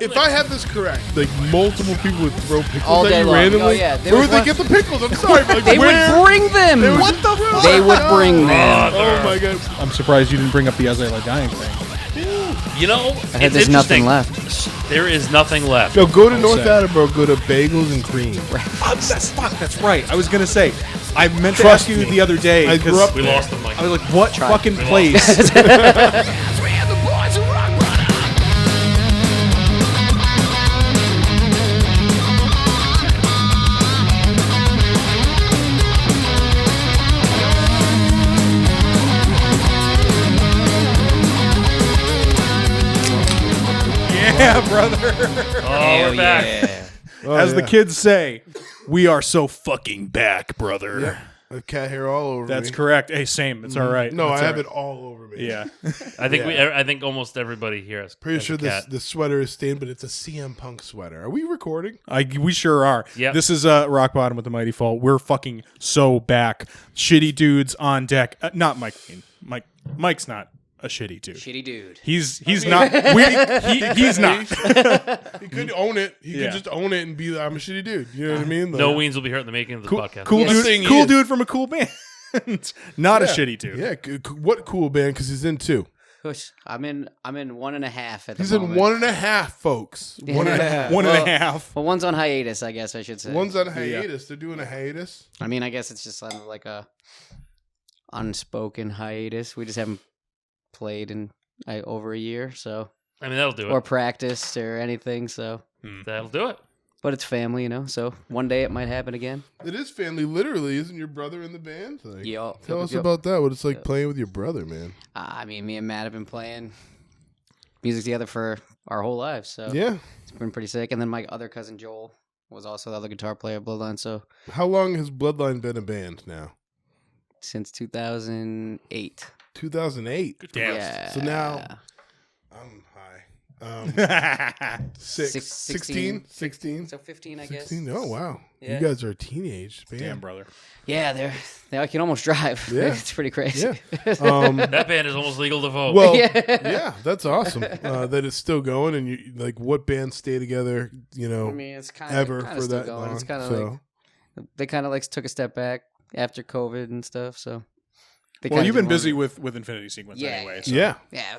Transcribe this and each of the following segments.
If I have this correct, like multiple people would throw pickles all at day you long. randomly. Oh, yeah. Where would they get the pickles? I'm sorry, but like, They would bring them. What the fuck? They would bring them. Oh my god! I'm surprised you didn't bring up the Azalea dying thing. You know, I heard there's nothing left. There is nothing left. No, go to North Attleboro. Go to Bagels and Cream. That's right. I was gonna say. I meant to ask you the other day. I grew up We there. lost them, Mike. I was like, what fucking We place? Yeah, brother. Oh, we're back. Oh, As the yeah. kids say, we are so fucking back, brother. Yeah. I have cat hair all over me. That's correct. Hey, same. It's all right. No, It's I all have right. it all over me. Yeah. I think Yeah. I think almost everybody here is Pretty has sure a cat. this sweater is stained, but it's a CM Punk sweater. Are we recording? We sure are. Yep. This is Rock Bottom with the Mighty Fall. We're fucking so back. Shitty dudes on deck. Not Mike. Mike's not a shitty dude. Shitty dude. He's not. He's not. He could own it. He Yeah. could just own it and be like, I'm a shitty dude. You know what I mean? No Like, weens will be hurt in the making of this Cool, podcast. cool Yes. dude. Thing Cool is- dude from a cool band. Not a Yeah. shitty dude. Yeah. What cool band? Because he's in two. Push. I'm in 1.5 at the He's moment. in 1.5, folks. Yeah. 1.5. One and a half. Well, one's on hiatus, I guess I should say. One's on hiatus. They're doing a hiatus. I mean, I guess it's just kind of like a unspoken hiatus. We just haven't played in over a year, so I mean, that'll do or it. practiced or anything. So, That'll do it. but it's family, you know. So one day it might happen again. It is family, literally. Isn't your brother in the band? Like, Yup. Tell us Yup. about that. What it's like playing with your brother, man. I mean, me and Matt have been playing music together for our whole lives, so Yeah. it's been pretty sick. And then my other cousin Joel was also the other guitar player at Bloodline. So How long has Bloodline been a band now? since 2008. 2008. Damn. Yeah. So now I'm high. 16? 16? So 15, I guess. 16? Oh, wow. Yeah. You guys are a teenage band. Damn, brother. Yeah, I can almost drive. Yeah. It's pretty crazy. Yeah. That band is almost legal to vote. Well, Yeah. yeah, that's awesome that it's still going. And you like, what bands stay together? You know, I mean, it's kind ever of for still that going. long. It's kind of so like they kind of like took a step back after COVID and stuff. So they Well, kinda you've been just busy wanted- with Infinity Sequence Yeah, anyway. So. yeah, yeah,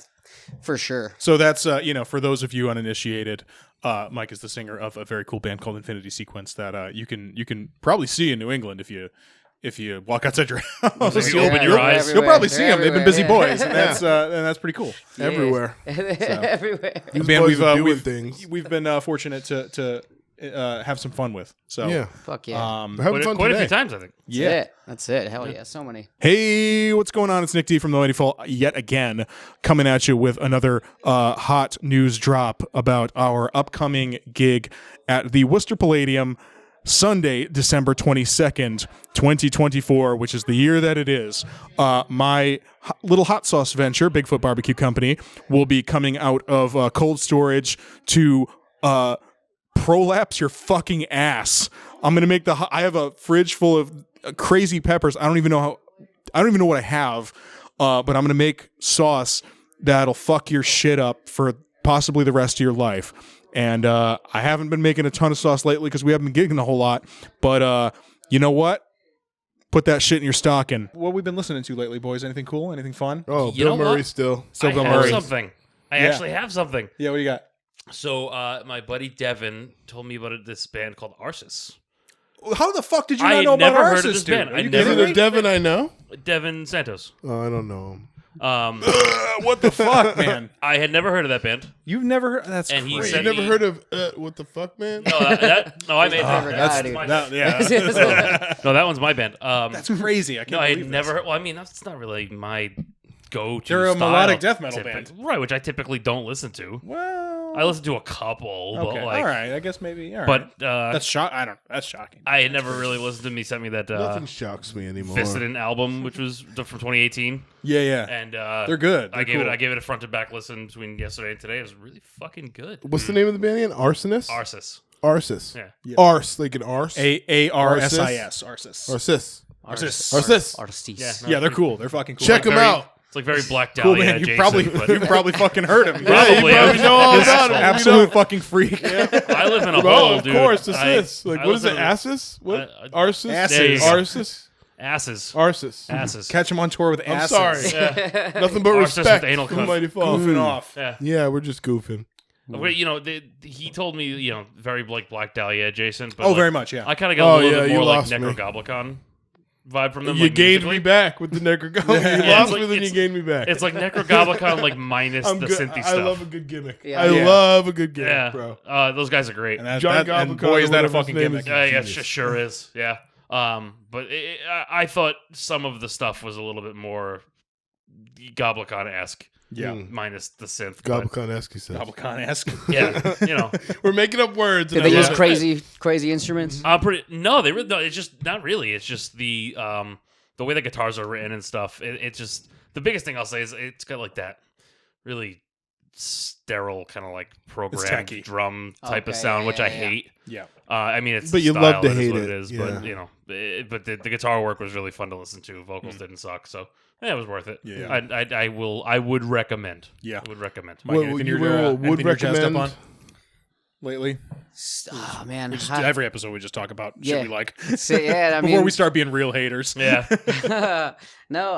for sure. So that's for those of you uninitiated, Mike is the singer of a very cool band called Infinity Sequence that you can probably see in New England if you walk outside your house. If you open your eyes. You'll probably see They're them. They've been everywhere, busy boys, and that's pretty cool. Yeah. everywhere. Everywhere. These Band boys are doing we've things. we've been fortunate to have some fun with. So Yeah, Fuck yeah. we're having fun Quite a today. few times, I think. That's it. Hell yeah. So many. Hey, what's going on? It's Nick D from The Mighty Fall yet again, coming at you with another hot news drop about our upcoming gig at the Worcester Palladium, Sunday, December 22nd, 2024, which is the year that it is. My little hot sauce venture, Bigfoot Barbecue Company, will be coming out of cold storage to prolapse your fucking ass. I'm gonna make I have a fridge full of crazy peppers. I don't even know what I have, but I'm gonna make sauce that'll fuck your shit up for possibly the rest of your life. And I haven't been making a ton of sauce lately because we haven't been gigging a whole lot. But you know what? Put that shit in your stocking. What have we been listening to lately, boys? Anything cool? Anything fun? Oh, You Bill know Murray what? still. I Bill have Murray. something. I actually have something. Yeah, what do you got? So my buddy Devin told me about this band called Arsis. How the fuck did you I not know about never heard of Arsis, this dude? band. Are I you never- Is kidding it me? a Devin I know? Devin Santos. Oh, I don't know him. What the fuck, man? I had never heard of that band. You've never heard? That's And he crazy. You said never he- heard of What the Fuck, man? No, I made Favorite guy, dude. my That- band. yeah. No, that one's my band. That's crazy. I can't No, I believe had never this. heard. Well, I mean, that's not really my go-to. They're a style, melodic death metal band. right? Which I typically don't listen to. Well, I listen to a couple, okay. but like, all right. I guess maybe. All right. but that's That's shocking. I had never really listened to. He sent me that Nothing shocks me anymore. Fisted album, which was from 2018, Yeah. and They're good. I They're gave cool. it a front to back listen between yesterday and today. It was really fucking good. What's the name of the band again? Arsonist? Arsis. Arsis. Yeah. Arse, like an arse? Arsis. Arsis. Arsis. Arsis. Arsis. Artistes. Yeah, no, Yeah, they're cool. They're fucking cool. Check them very- out. It's like very Black Cool, Dahlia man. You adjacent. probably fucking heard him. Probably. Yeah, you know all about it. Absolute fucking freak. I live in a Oh, hole, of dude. course, this I- is. Like, I what is live it? in a- Asses? What? Asses. Arsis? There you go. Arsis? Asses. Arsis. Asses. Catch him on tour with I'm asses. sorry. Yeah. Nothing but Arsis with respect anal for cunt. Mighty Fall. Goofing off. Yeah. Yeah, we're just goofing. Wait, he told me, very like Black Dahlia adjacent. But Oh, like, very much, yeah. I kind of got a little bit you more like lost me. Necrogoblicon vibe from them. You like, gained musically. me back with the Necrogoblicon. You Yeah, lost it's me, like- then you gained me back. It's like Necrogoblicon, like minus I'm the good. synthy I stuff. love a good gimmick. Yeah. I Yeah. love a good gimmick, Yeah, bro. those guys are great. And, John and Goblicon boy, is or that a whatever his fucking name gimmick. is. Yeah, it Genius. sure is. Yeah. But I thought some of the stuff was a little bit more Goblicon-esque. Yeah. Minus the synth. but- Goblicon-esque, he says. Goblicon-esque. Yeah, We're making up words. Did and they I use love it. crazy instruments? No, they really. No, it's just not really. It's just the way the guitars are written and stuff. It's just the biggest thing I'll say is it's got like that really sterile kind of like programmed tacky. drum type of Okay, sound, yeah, which yeah, I yeah. hate. Yeah. I mean, it's But the you love style, to it is hate what it, it is. yeah. But the guitar work was really fun to listen to. Vocals didn't suck, so yeah, it was worth it. Yeah. I would recommend. Yeah. I would recommend. Mike, What anything you you're, would anything you're jazzed up recommend? on lately? Oh man, Every episode we just talk about shit Yeah. we like. I Before mean, we start being real haters. Yeah. no,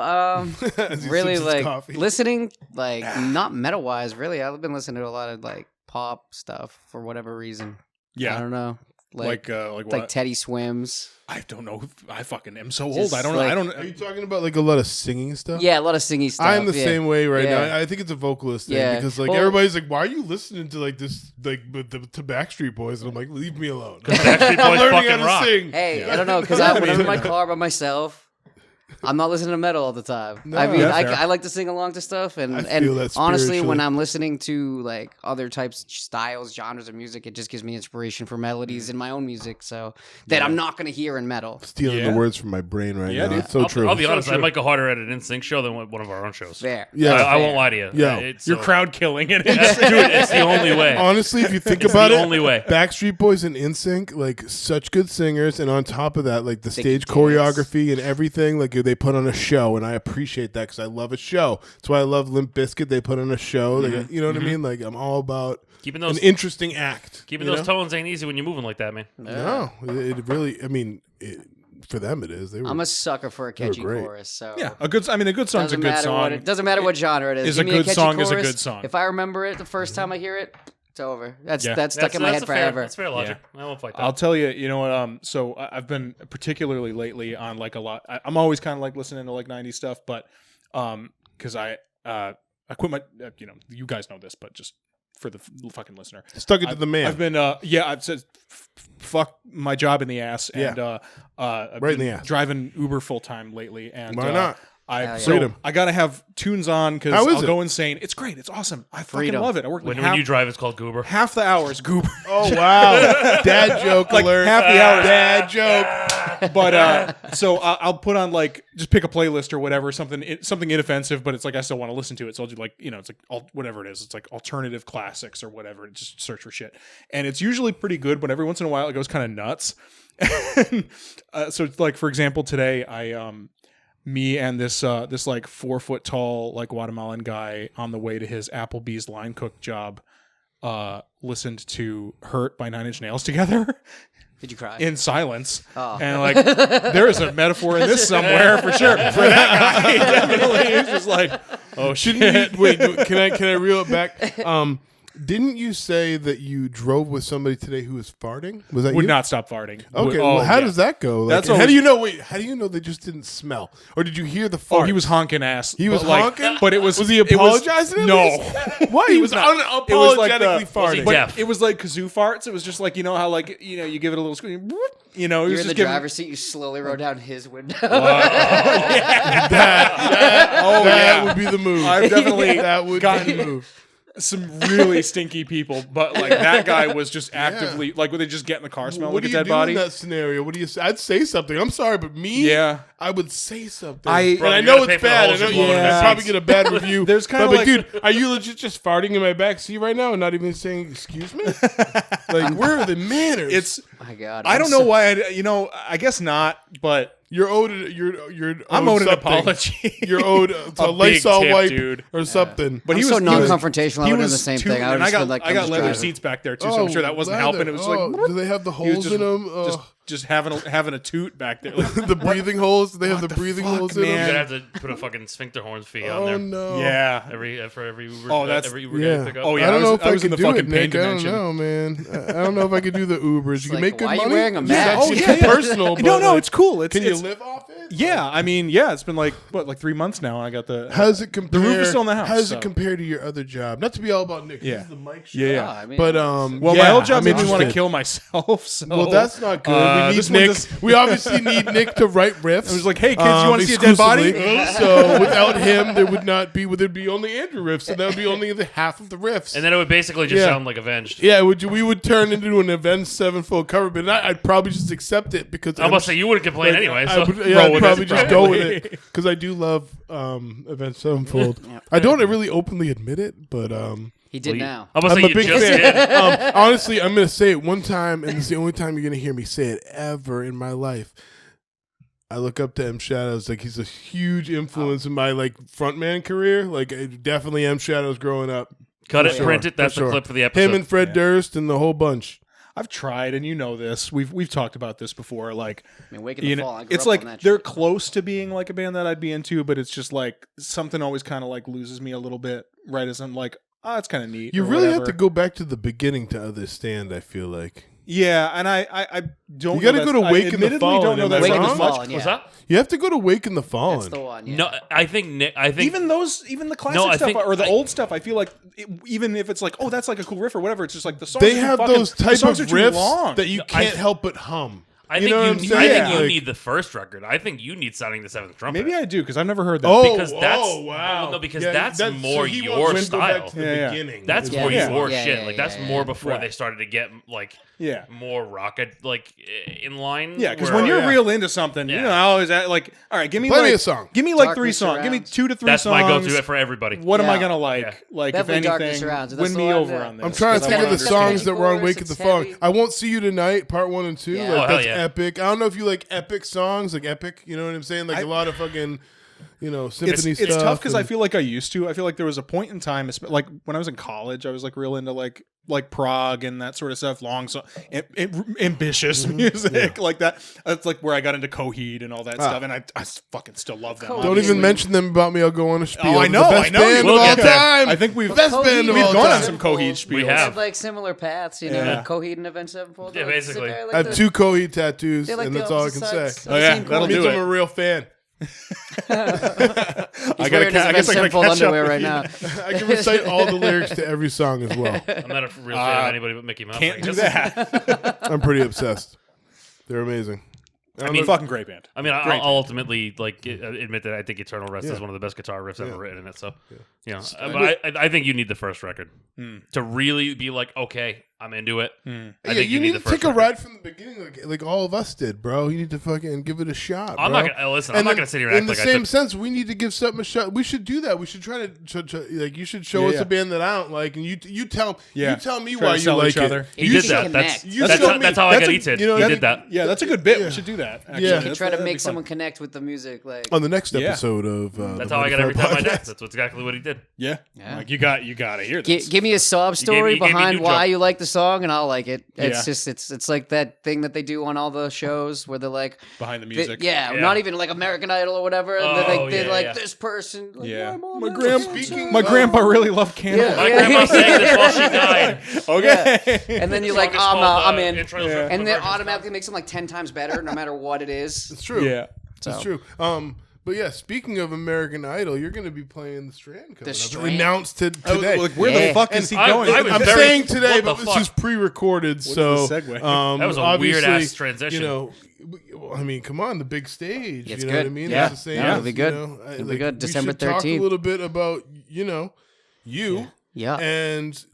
As he really sips his like coffee. listening, like not metal wise. Really, I've been listening to a lot of like pop stuff for whatever reason. I Yeah. don't know, Like what? like Teddy Swims. I don't know. I fucking am so old. Just I don't know. like- I don't. Are you talking about like a lot of singing stuff? Yeah, a lot of singy stuff. I'm the yeah. same way right Yeah. now. I think it's a vocalist thing Yeah. because like Well- everybody's like, "Why are you listening to like this like to Backstreet Boys?" And I'm like, "Leave me alone." Backstreet I'm Boys learning fucking how to rock. sing. Hey, I don't know because when I'm in my car by myself, I'm not listening to metal all the time. No. I mean, Yeah, fair. I like to sing along to stuff, and I feel that honestly, when spiritually. I'm listening to like other types, styles, genres of music, it just gives me inspiration for melodies in my own music. So that I'm not going to hear in metal. Stealing Yeah. the words from my brain right Yeah, now. dude. It's so true. I'll be So honest. I true. might go harder at an NSYNC show than one of our own shows. Fair. Yeah. I won't lie to you. Yeah. It's You're so- crowd killing it. Dude, it's the only way. Honestly, if you think It's about the it, only way. Backstreet Boys and NSYNC, like such good singers, and on top of that, like the They stage can dance. choreography and everything, like they put on a show, and I appreciate that because I love a show. That's why I love Limp Bizkit. They put on a show. Like, you know what I mean? Like I'm all about Keeping an those interesting act. keeping you those know? tones ain't easy when you're moving like that, man. No, it really. I mean, for them it is. They were. I'm a sucker for a catchy great. chorus. So Yeah, a good song's doesn't a good matter song. what it doesn't matter what genre it is. Is Give a me good catchy song is a chorus. good song. If I remember it the first time I hear it, it's over. That's Yeah. stuck in my head forever. That's fair logic. I won't fight that. I'll tell you, you know what? So I've been particularly lately on like a lot. I'm always kind of like listening to like '90s stuff, but because I quit my, you guys know this, but just for the fucking listener, Stuck it to the man. I've been, I've said, fuck my job in the ass, and I've Right in been the ass. driving Uber full time lately, and Why not? I Hell yeah. Freedom. I gotta have tunes on because How is I'll it? go insane. It's great. It's awesome. I fucking Freedom. love it. I work when, like when you drive, it's called Goober. half the hours, goober. Oh wow, dad joke Like alert! half the hours. Dad joke. But so I'll put on like just pick a playlist or whatever, something inoffensive, but it's like I still want to listen to it. So I'll do like it's like whatever it is. It's like alternative classics or whatever. Just search for shit, and it's usually pretty good. But every once in a while, it goes kind of nuts. So it's like for example, today me and this like 4 foot tall like Guatemalan guy on the way to his Applebee's line cook job listened to "Hurt" by 9 Inch Nails together. Did you cry? In silence, Oh. and like there is a metaphor in this somewhere for sure. For that guy, definitely, he's just like, oh shit. Didn't you, wait, can I reel it back? Didn't you say that you drove with somebody today who was farting? Was that Would you? not stop farting. Okay, Oh, well, how yeah. does that go? Like, That's how always- do you know? Wait, how do you know they just didn't smell, or did you hear the fart? Oh, he was honking ass. He was But, like, honking? but it was. Was he it apologizing at no. least? Why? He was not. unapologetically It was like the- Was he farting. But deaf? it was like kazoo farts. It was just like how like you give it a little scream. He You're was in just the giving. driver's seat. You slowly roll down his window. that would be the move. I've definitely that would gotten be the move. some really stinky people, but like that guy was just actively like would they just get in the car, smell What like do a you dead do body? in that scenario? What do you say? I'd say something. I'm sorry, but me, Yeah. I would say something. I- and Bro, I you know gotta pay it's for the bad. I holes know you blow in their I'd probably seats. get a bad review. There's kinda but like- dude, are you legit just farting in my back seat right now and not even saying excuse me? Like, where are the manners? It's My God. I don't know why I guess not, but You're owed. I'm owed an something. apology. You're owed A a big Lysol tip, wipe dude. or something. But I'm he so was non-confrontational. I he would have done was the same too- thing. I would and have just been like, I got I'm leather just driving. seats back there too, so I'm sure that wasn't helping. It was like, do they have the he was holes just, in them? just having a toot back there. Like, The breathing holes. Do they have What the the breathing fuck, holes in man? You're them? gonna have to put a fucking sphincter horn fee on Oh there. no. yeah. Every that's- every yeah. pick up. Oh, yeah. I don't know I if I was in could the do fucking it, Nick. pain I don't dimension. know, man. I don't know if I could do the Ubers. It's You can like, make good why are you money. wearing a Yeah, mask? oh, Yeah. yeah, personal. But No, like, it's cool. It's can you it's- live off it? Yeah, I mean, yeah, it's been like 3 months now. And I got the. How does it compare? roof is still in the house, How does so. it compare to your other job? Not to be all about Nick. Yeah. This is the mic show. Yeah, Oh, I mean, But Well, yeah, my old job I'm made me want to interested. kill myself. So, Well, that's not good. We this need one Nick. just- We obviously need Nick to write riffs. I was like, hey, kids, you want to see a dead body? exclusively. So without him, there would not be. There'd be only Andrew riffs, and that would be only the half of the riffs. And then it would basically just Yeah. sound like Avenged. Yeah, we would turn into an Avenged Sevenfold cover, but I'd probably just accept it because I must say you wouldn't complain anyway. So I'd with probably it, just go with probably. it because I do love Avenged Sevenfold. Yeah. I don't really openly admit it, but he did now. I must I'm say a you big just fan. did. Honestly, I'm gonna say it one time, and it's the only time you're gonna hear me say it ever in my life. I look up to M Shadows like he's a huge influence in my like frontman career. Like definitely M Shadows growing up. Cut For it, sure, print it. That's for the sure. clip for the episode. Him and Fred Durst and the whole bunch. I've tried, and you know this. We've talked about this before. Like, I mean, Wake in the you know, Fall. I grew it's up on like that they're shit. close to being like a band that I'd be into, but it's just like something always kind of like loses me a little bit. Right as I'm like, oh, it's kind of neat. You or really have whatever. to go back to the beginning to understand. I feel like Yeah, and I don't. You gotta know go that's- to Wake I in the admittedly Fallen, don't know am I that Wake in song the as much. Fallen, yeah. What's that? you have to go to Wake in the That's Fallen. the one. Yeah. No, I think Nick. I think Even the classic No, I stuff think- or the I- old stuff, I feel like even if it's like, oh, that's like a cool riff or whatever, it's just like the songs. They are too have fucking- those the type of songs are too riffs long. that you No, I- can't help but hum. I You think know what I'm you. saying? I think you Like- need the first record. I think you need Sounding the Seventh Trumpet. Maybe I do because I've never heard that. Oh, Because that's- wow. well, no, because Yeah, that's more he your wants to go back style. to the Yeah, yeah. beginning. That's Is Yeah, more what he yeah. your wants. shit. yeah, Like yeah, that's yeah. more before Right. they started to get like Yeah. more rocket like in line. Yeah, because where- when you're yeah. real into something, you Yeah. know, I always like, all right, give me Plenty like of songs. give me like Darkness 3 songs, give me Surrounds. 2 to 3 that's songs. my go-to for everybody. What am I Yeah. gonna like? Yeah. Like Definitely if Darkness anything, Surrounds. win That's the me one, over yeah. on this. I'm trying to because I think of wanna the understand. songs that were on Chorus, Wake at it's the Fallen. heavy. I Won't See You Tonight, part 1 and 2. Yeah. Like Oh, hell that's yeah. epic. I don't know if you like epic songs, like epic. You know what I'm saying? Like a lot of fucking, symphony stuff. It's tough because I and- feel like I used to. I feel like there was a point in time, like when I was in college, I was like real into like prog and that sort of stuff, long song, ambitious music like that. That's like where I got into Coheed and all that stuff, and I fucking still love them. Coheed. Don't obviously. even mention them about me. I'll go on a spiel. Oh, I The know, best I know. band You of will all get there. time. I think we've The best band of we've all gone on time. some Coheed spiels. We They have. have like similar paths, Yeah. Coheed and Avenged Sevenfold. Yeah, like, sit basically. there, like I have the- 2 Coheed tattoos, they're like and the that's all I can opposite say. sides Oh, of the yeah, same that'll coin. Means do I'm it. a real fan. He's I wearing his I Avenged guess I gotta Sevenfold catch up underwear with right you. now. I can recite all the lyrics to every song as well. I'm not a real fan of anybody but Mickey Mouse. I Can't do guess. that. I'm pretty obsessed. They're amazing. I mean, Fucking great band. I mean, Great I'll ultimately admit that I think Eternal Rest is one of the best guitar riffs ever written in it. So, but I think you need the first record to really be like, okay, I'm into it. I Yeah, think you need the to first take a record. ride from the beginning, like all of us did, bro. You need to fucking give it a shot. I'm bro. not gonna listen. I'm And not then gonna sit here and in act the like I same took. sense. We need to give something a shot. We should do that. We should try to like. You should show Yeah, us yeah. a band that I don't like, and you tell Yeah. you tell me Try why to you sell like each it. other. He You did should- that. connect. You That's showed me- how I that's got a- Eated. you know, He that- did that. Yeah, that's a good bit. Yeah. We should do that. Yeah. Actually. You You That's- try to that'd be make fun. someone connect with the music, like On the next Yeah. episode of That's the how I got every Modified time I Podcast. danced. That's exactly what he did. Yeah. Yeah. Like you got to hear this. Give me a sob story he gave me behind new why joke. you like the song, and I'll like it. It's Yeah. just it's like that thing that they do on all the shows where they're like, Behind the music. yeah, Yeah. not even like American Idol or whatever. And Oh, they're yeah, like yeah. this person. Like, Yeah. I'm on My that grandpa- song. Speaking- My grandpa really loved Candle. Yeah. My grandma sang this while she died. Okay. And then you're The like, song is called, I'm in. Intro to Yeah. the And then Virgin's automatically makes them like 10 times better, no matter what it is. It's true. Yeah. So. It's true. But yeah, speaking of American Idol, you're going to be playing the Strand coming up. Strand? Announced I was today. like, where Yeah. the fuck is he I- going? I was I'm very- saying today, what the but this fuck? is pre-recorded, so the segue? That was a obviously, weird-ass transition. You know, I mean, come on, the big stage. It's you know what I good. mean? Yeah. It's the same. Yeah, it'll as, be good. You know, It'll be good. we December should talk a 13th. little bit about you, Yeah. and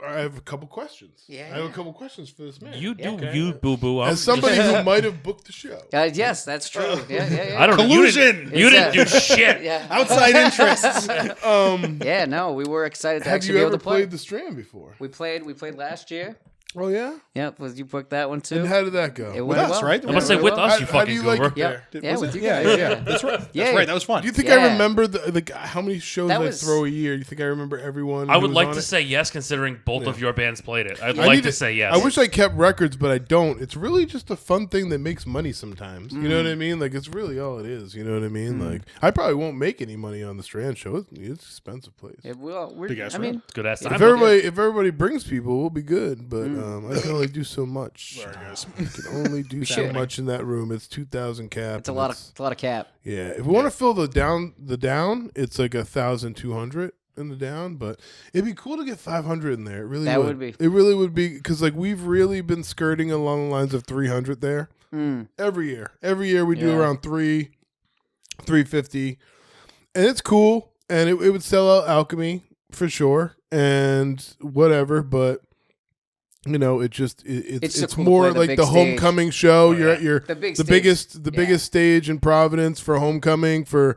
I have a couple questions. Yeah, I have a yeah. couple questions for this man. You do okay. you, boo boo. As somebody who might have booked the show. Yes, that's true. Yeah. I don't Collusion! You didn't do It's, shit. Yeah. Outside interests. Yeah, no, we were excited to Have actually you be able ever to play. played the Strand before? We played last year. Oh yeah. Yep, was you booked that one too? And how did that go? It With went us, well. right? I must say, It with went well. us, you How do fucking you like goober. it Yeah, there? yeah, Was with it? you Yeah, guys. yeah. That's right. Yeah. That's right. That was fun. Do you think Yeah. I remember how many shows That I was- throw a year? Do you think I remember everyone? I who would was like on to it? say yes, considering both of your bands played it. I'd I like need to say yes. I wish I kept records, but I don't. It's really just a fun thing that makes money sometimes. You know what I mean? Like it's really all it is. You know what I mean? Like I probably won't make any money on the Strand show. It's an expensive place. It will. Big ass I mean, Good ass time. If everybody brings people, we'll be good. But I can only do so much. Sorry, guys. I can only do so should. much in that room. It's 2,000 cap. it's a and lot of cap. Yeah, if we want to fill the down, it's like 1,200 in the down. But it'd be cool to get 500 in there. It really That would. would be. It really would be because like we've really been skirting along the lines of 300 there every year. Every year we do Yeah. around 350, and it's cool. And it would sell out Alchemy for sure, and whatever. But you know, it's It's so cool to more play the like big the stage. homecoming show. Oh, You're yeah. at your The big the stage. biggest stage in Providence for homecoming for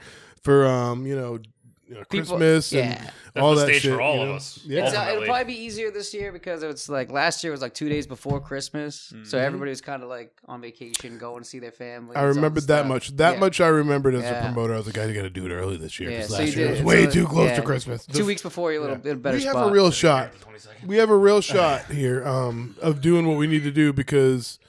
Christmas and That's all the that stage shit for all you of know? us. Yeah. It'll Ultimately. probably be easier this year because it's like last year was like 2 days before Christmas, so everybody was kind of like on vacation, going to see their family. I and all remembered this that stuff. much. That Yeah. much I remembered as a Yeah. promoter. I was like, I got to do it early this year Yeah, because so last you year it did. was way So, too close yeah. to Christmas. 2 weeks before, you're a little bit better We have spot. a real shot. 20 seconds. We have a real shot here of doing what we need to do because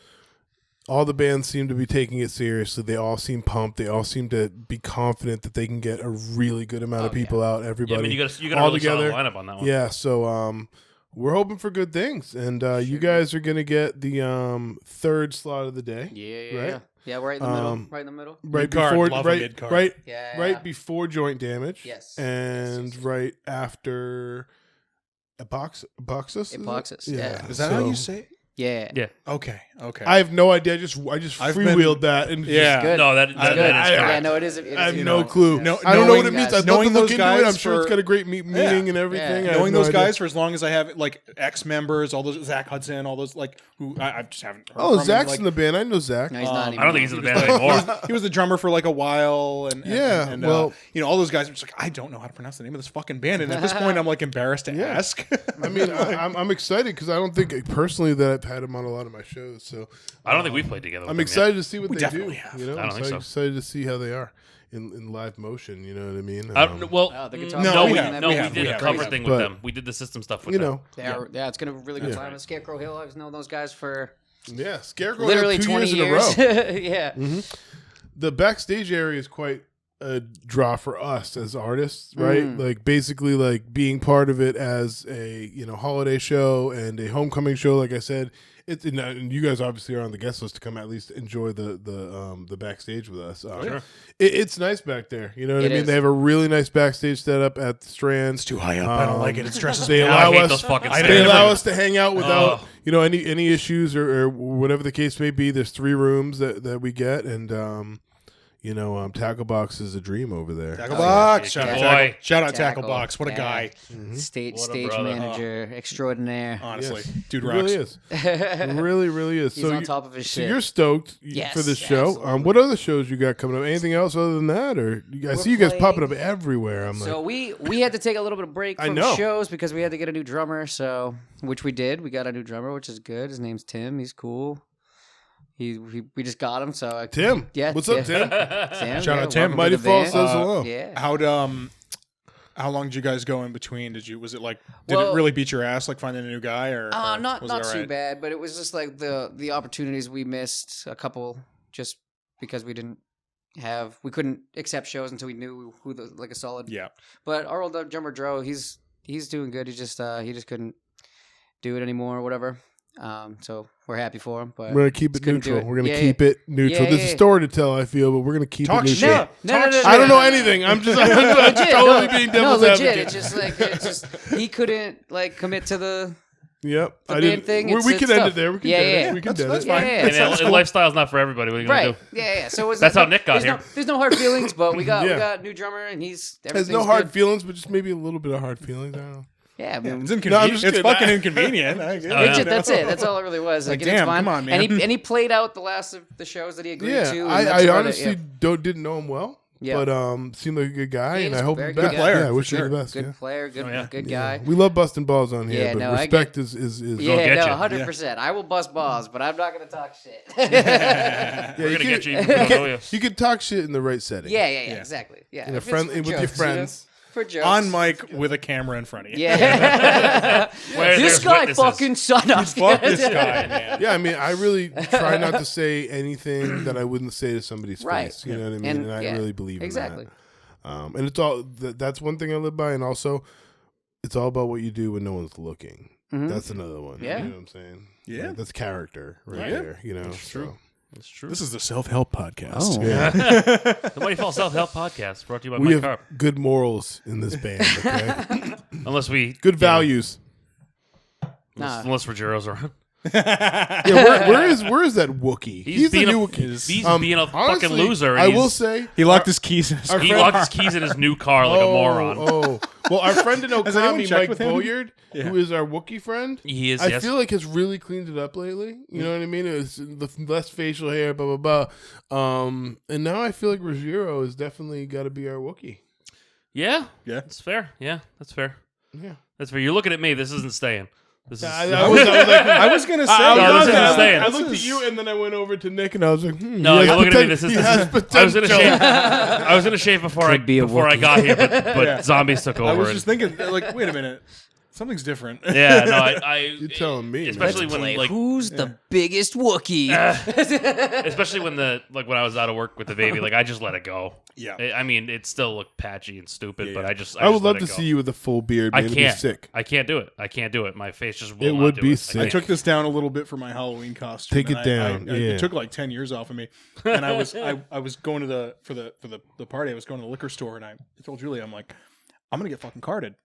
all the bands seem to be taking it seriously. They all seem pumped. They all seem to be confident that they can get a really good amount of people out. Yeah, Everybody, I mean, you got a all really solid together. lineup on that one. Yeah, so we're hoping for good things, and you guys are gonna get the third slot of the day, Yeah, right? yeah. We're right in the middle. Right in the middle. right Mid-card, before, love a right, mid-card. right, Yeah, right before joint damage. Yes. and Yes, yes. right after Epoxis. Epoxis, yeah. Is that how you So- say it? Yeah. Yeah. Okay. Okay. I have no idea. I just I've freewheeled that and Yeah. Good. No, that It's that good. is I- correct. Yeah, no, it is. It is I have you no know, clue. yes. No- I don't know what knowing it means. guys- I'd love knowing to look those into it. guys I'm sure it's for- got a great meaning and everything. Yeah. I have Knowing no those idea. guys for as long as I have, like ex members, all those Zach Hudson, all those like who I just haven't. Heard Oh, from Zach's like, in the band. I know Zach. No, he's not I anymore. don't think he's in the band anymore. he was the drummer for like a while, and Yeah, and, well- you know, all those guys are just like, I don't know how to pronounce the name of this fucking band, and at this point, I'm like embarrassed to ask. I mean, I'm excited because I don't think personally that I've had him on a lot of my shows. So I don't think we've played together. with I'm them excited to see what We they do. definitely have. You know, I don't I'm think so. excited to see how they are in live motion. You know what I mean? Yet. Well, Oh, the guitar No, no, we we, have, no, we we have, did we a have, cover we have. thing But- with them. We did the system stuff with you them. know, Yeah, it's gonna be a really good Yeah. time. Scarecrow Hill, I've known those guys for yeah, Scarecrow literally had 2 20 years in a row. yeah. The backstage area is quite a draw for us as artists, right? Like basically like being part of it as a, you know, holiday show and a homecoming show. Like I said, it's and you guys obviously are on the guest list to come at least enjoy the backstage with us. Sure. It's nice back there. You know what I It mean? is. They have a really nice backstage setup at the Strand. It's too high up. I don't like it. It stresses They me I allow hate us. those fucking I They stairs. allow us to hang out without, Oh. you know, any issues or whatever the case may be. There's 3 rooms that we get, and you know, Tackle Box is a dream over there. Tackle Oh, Box. yeah. Shout out, Boy. Tackle, shout out Tackle, Tackle Box. What a yeah. guy. Stage What a stage brother. manager extraordinaire. Honestly, Yes. dude It rocks. really is. It really is. He's so on you- top of his So shit. you're stoked Yes, for this show. absolutely. What other shows you got coming up? Anything else other than that, or I see you guys playing- popping up everywhere? I'm So like, we had to take a little bit of break I from know. shows because we had to get a new drummer. So which we did. We got a new drummer, which is good. His name's Tim. He's cool. We just got him. So Tim. Yeah, What's up, yeah. Tim? Tim, Shout out Tim. welcome to Mighty the Fall band. says hello. Yeah. How long did you guys go in between? Was it like did it Well- really beat your ass like finding a new guy or Not was it all too right? bad, but it was just like the opportunities we missed a couple just because we couldn't accept shows until we knew who like a solid. Yeah. But our old drummer Dro, he's doing good. He just couldn't do it anymore or whatever. So we're happy for him. But We're gonna keep it just couldn't do neutral. it. We're gonna Yeah, keep it neutral. Yeah, There's a yeah. story to tell, I feel, but we're gonna keep Talk it shit. neutral. No. I don't know anything. I'm just totally being No, devil's legit. advocate. It's just like he couldn't like commit to the Yep. the I band didn't. thing. We It's can end tough. it there. We can Yeah, end yeah. it. We can end That's it. fine. Yeah. And lifestyle's not for everybody. What are you gonna Right. do? Yeah. So it was, That's how Nick got there's here. there's no hard feelings, but we got Yeah. we got a new drummer and he's There's everything's no hard good. feelings, but just maybe a little bit of hard feelings. I don't know. Yeah, I mean, It's No, I'm inconvenient. just It's kidding. fucking inconvenient. I get Oh, it. yeah. that's it. That's all it really was. Like, it's damn, fine. come on, And man. he played out the last of the shows that he agreed Yeah, to. and I that's about it, honestly yeah. didn't know him well, Yeah. but seemed like a good guy, Yeah, and he's I a hope very him good best. guy. player, Yeah, I for wish him sure. the best. Good yeah. player, good Oh, yeah. good Yeah. guy. We love busting balls on here, Yeah, but no, I respect is Yeah, get no, you. 100%. I will bust balls, but I'm not going to talk shit. yeah, We're you gonna get you. can, Even if we don't know you. you can talk shit in the right setting. yeah, Yeah. exactly. Yeah, In a If it's friend, for with your jokes, you know? friends. For jokes. On mic with a camera in front of you. Yeah. Where This there's guy witnesses. fucking son of. Fuck this guy, man. Yeah, I mean, I really try not to say anything that I wouldn't say to somebody's Right. face. You know what I mean? And, And, I yeah, really believe exactly. in that. And it's all that's one thing I live by, and also it's all about what you do when no one's looking. Mhm. That's another one. Yeah. You know what I'm saying? Yeah. Like, that's character right Yeah. there. You know, That's true. So. That's true. This is the self-help podcast. Oh. Yeah. The Mighty Fall Self Help Podcast brought to you by We Mike have Carp. good morals in this band. Okay, Unless we good values. Nah. Unless Rogero's around. Yeah, where is that Wookiee? He's the being new a- Wookiee. He's Um, being a honestly, fucking loser. And I he's- will say He locked his keys in his Our he friend- locked his keys in his new car like a moron. Oh, well, our friend in Has anyone Okami, checked Mike with him? Boyard, Yeah. who is our Wookiee friend, He is. I yes. feel like has really cleaned it up lately. You know what I mean? It's the less facial hair, blah blah blah. And now I feel like Ruggiero has definitely got to be our Wookiee. Yeah. Yeah. That's fair. Yeah. That's fair. Yeah, That's fair. You're looking at me. This isn't staying. This is. I was like, I was gonna say. I, No, was this honest, isn't staying. I looked at you and then I went over to Nick and I was like, No, he you're has looking at me. poten- This is. he has I was gonna potential. shave. I was gonna shave before Could be a I Wookiee. got here, but Yeah. zombies took over. I was and- just thinking, like, wait a minute, something's different. yeah. No. I. You're telling me, man. Especially when Play like. who's the biggest Wookiee? Especially when when I was out of work with the baby, like I just let it go. Yeah. I mean, it still looked patchy and stupid, Yeah, but yeah. I just. I would just love let to it go. see you with a full beard. I Man. It'd can't. be sick. I can't do it. I can't do it. My face just will It not would do be it. sick. I took this down a little bit for my Halloween costume. Take and it down, I yeah. It took like 10 years off of me, and I was going to the party. I was going to the liquor store, and I told Julie, I'm like, I'm gonna get fucking carded.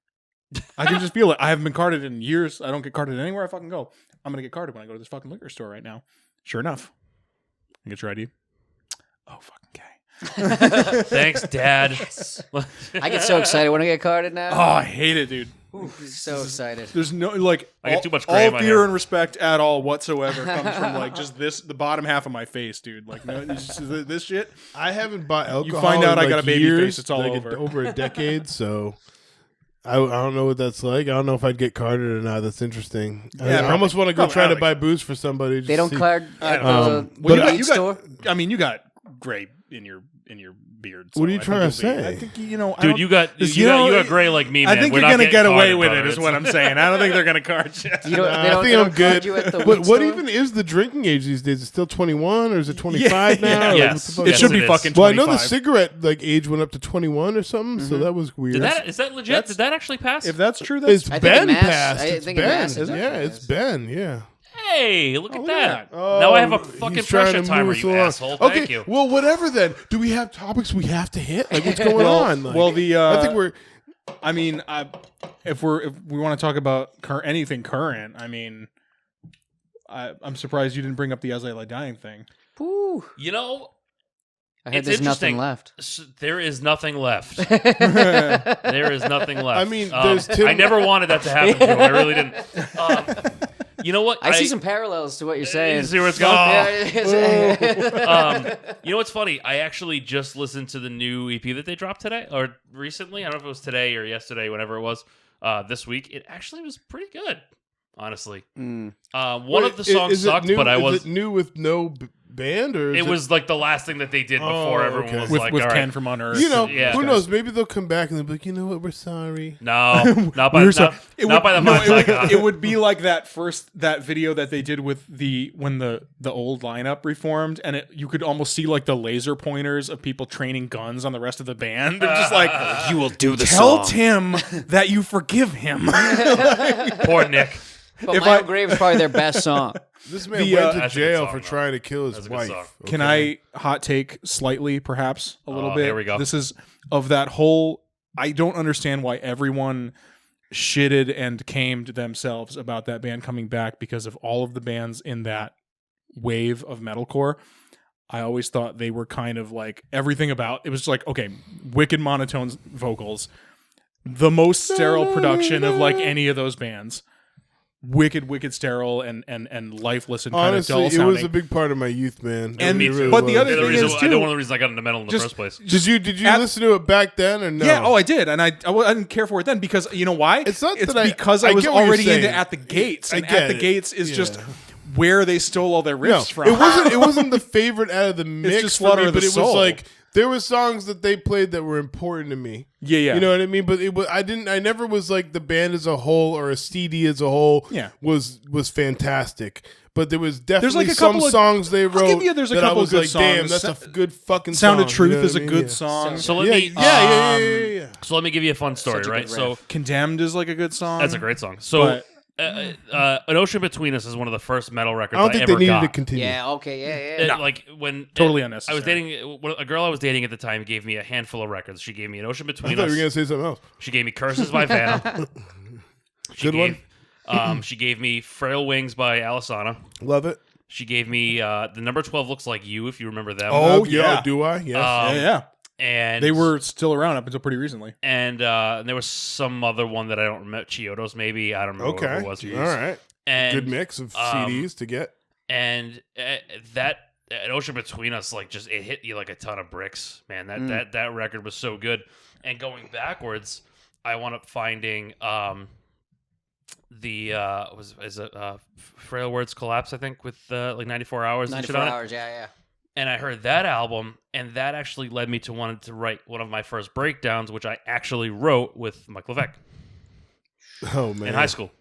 I can just feel it. I haven't been carded in years. I don't get carded anywhere I fucking go. I'm gonna get carded when I go to this fucking liquor store right now. Sure enough, I get your ID. Oh, fucking gay. Thanks, Dad. I get so excited when I get carded Oh, now. I hate it, dude. So excited. There's no like I get all, too much gray in all my fear hair. and respect at all whatsoever comes from like just the bottom half of my face, dude. Like no, it's just this shit. I haven't bought alcohol. find out in, I like, got a baby years, face, it's all like, over. over a decade. So I don't know what that's like. I don't know if I'd get carded or not. That's interesting. Yeah, I almost want to go probably try to not. buy booze for somebody. They don't card at the But weed you store. got. I mean, you got gray in your beard. What are you I think trying to you'll be- say? I think you know, I Dude, don't- you got Is- you know, got gray like me, man. I think We're you're not gonna getting get away carded, with brother. it. Is It's- what I'm saying. I don't think they're gonna card you. You don't, I they don't, think they I'm don't good. card you at the But weed what store? even is the drinking age these days? Is it still 21 or is it 25 now? yeah. Like, what Yes. the fuck? It Yes, should it be is. fucking. Well, I 25. know the cigarette like age went up to 21 or something, so that was weird. Is that legit? Did that actually pass? If that's true, that's It's I think been in Mass- passed. I It's think in been. Mass it's Yeah, definitely it's passed. been. Yeah. Hey, look at look that. at that. Now I have a he's fucking trying pressure to timer, move us you along. asshole. Okay, Thank you. well, whatever then. Do we have topics we have to hit? Like, what's going on? Like, well, the I think we're. I mean, if we want to talk about anything current, I mean, I'm surprised you didn't bring up the As I Lie Dying thing. Woo. You know, I heard It's there's nothing interesting. left. there is nothing left. There is nothing left. I mean, there's I never wanted that to happen to him. I really didn't. You know what? I see some parallels to what you're saying. You see where it's going? Yeah. You know what's funny? I actually just listened to the new EP that they dropped today or recently. I don't know if it was today or yesterday, whenever it was. This week, it actually was pretty good. Honestly, one of the songs sucked, but I was. Is it new with no band or? Is It was like the last thing that they did before everyone okay. was With like, with "All Ken right." from Unearth. You know, Yeah. who knows? Maybe they'll come back and they'll be like, you know what? We're sorry. No, not by We were not, it not would- by the no, vibes I got. it would be like that video that they did with when the old lineup reformed, and you could almost see like the laser pointers of people training guns on the rest of the band. They're just like, You will do the tell song. Tim that you forgive him. Poor Nick. But if My I- Own Grave is probably their best song. This man The, went to That's a good jail song, for though. trying to kill his That's a good wife. song. Can okay? I hot take slightly, perhaps a little Oh, bit? here we go. This is of that whole. I don't understand why everyone shitted and camed themselves about that band coming back because of all of the bands in that wave of metalcore. I always thought they were kind of like everything about it was like, okay, wicked monotone vocals, the most sterile production of like any of those bands. wicked sterile and lifeless and kind Honestly, of dull it sounding. was a big part of my youth, man. And It really but the was. other thing is, I know too, one of the reasons I got into metal in the first place. Did you listen to it back then or no? Yeah, I did, and I didn't care for it then because you know why? It's not that because I I was get what you're already into saying. At the Gates, I and get At the it. Gates is Yeah. just where they stole all their No, riffs from. it wasn't the favorite out of the mix just for Slaughter me, of the but it Soul. was like there were songs that they played that were important to me. Yeah. You know what I mean? But I never was like the band as a whole or a CD as a whole Yeah. was fantastic. But there was definitely like a some couple of- songs they wrote give you there's a that couple I was good like, damn, songs. that's a good fucking Sound song. of Truth you know is what a I mean? good Yeah. song. So let Yeah, me yeah. so let me give you a fun story, Such a right? good So riff. Condemned is like a good song. that's a great song. So But- An Ocean Between Us is one of the first metal records I don't think ever they needed got. to continue. Yeah. Okay. Yeah. It, like when Totally I unnecessary. was dating a girl I was dating at the time gave me a handful of records. She gave me An Ocean I Between thought you Us. were gonna say something else. She gave me Curses by Phantom. Good one. She gave me Frail Wings by Alisana. Love it. She gave me the number 12 Looks Like You, if you remember them. Oh, Yo, yeah. do I? Yes. yeah. And They were still around up until pretty recently. and there was some other one that I don't remember. Chiodos, maybe. I don't remember Okay. what it was. All right. And Good mix of CDs to get. and that An Ocean Between Us, like, just it hit you like a ton of bricks, man. That record was so good. And going backwards, I wound up finding Frail Words Collapse, I think, with like 94 Hours and shit 94 on it. hours. Yeah. And I heard that album, and that actually led me to wanting to write one of my first breakdowns, which I actually wrote with Mike Levesque Oh man. in high school.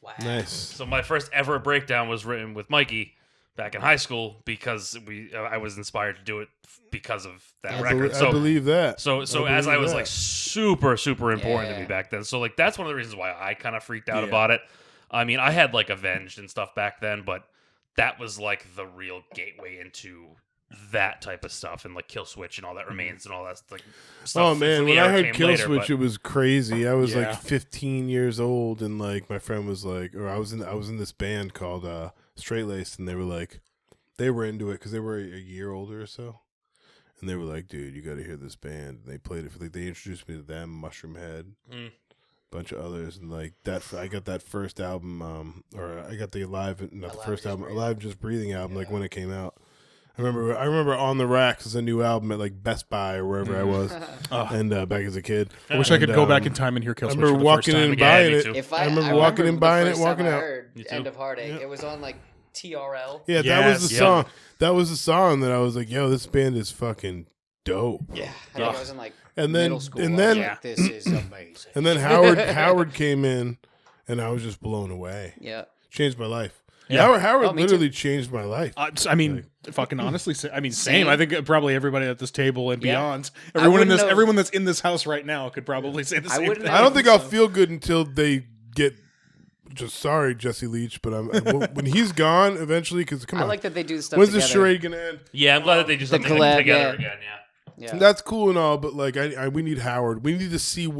Wow. Nice. So my first ever breakdown was written with Mikey back in high school because I was inspired to do it because of that record. I believe that. So I as I believe was that. like super important to Yeah. me back then. So like that's one of the reasons why I kind of freaked out Yeah. about it. I mean, I had like Avenged and stuff back then, but that was like the real gateway into that type of stuff, and like Kill Switch and all that remains and all that like stuff. Oh man, from the when I era heard came Kill later, Switch, but- it was crazy. I was Yeah. like 15 years old, and like my friend was like, or I was in this band called Straight Laced, and they were like, they were into it because they were a year older or so, and they were like, dude, you got to hear this band. And they played it for like they introduced me to them, Mushroom Head, bunch of others, and like that. I got that first album, or I got the Alive, not the Alive first Just album, Breathing. Alive Just Breathing album, like when it came out. I remember On the Racks is a new album at like Best Buy or wherever I was, and back as a kid. I wish I could And, go back in time and hear Kill I Switch remember for the first walking in time. and Yeah, buying me it. too. If I remember walking in, the buying it, first time walking I out. heard Me too. End of Heartache. Yeah. It was on like TRL. Yeah, that was Yes, the yeah. song. That was the song that I was like, yo, this band is fucking dope. Yeah. I think I was in like And then middle school. and I was then like, this is amazing. and then Howard came in, and I was just blown away. Yeah. Changed my life. Yeah. Howard Oh, me literally changed my life. I mean, fucking honestly, same. Same. I think probably everybody at this table and Yeah. beyond, I everyone wouldn't have- that's in this house right now could probably say the I same wouldn't thing. have- I don't think I'll feel good until they get. Just sorry, Jesse Leach, but when he's gone eventually. Because come I on, like that they do stuff when's together. the charade gonna end? Yeah, I'm glad that they do something collab, together yeah. again. Yeah. Yeah. That's cool and all, but like we need Howard. We need to see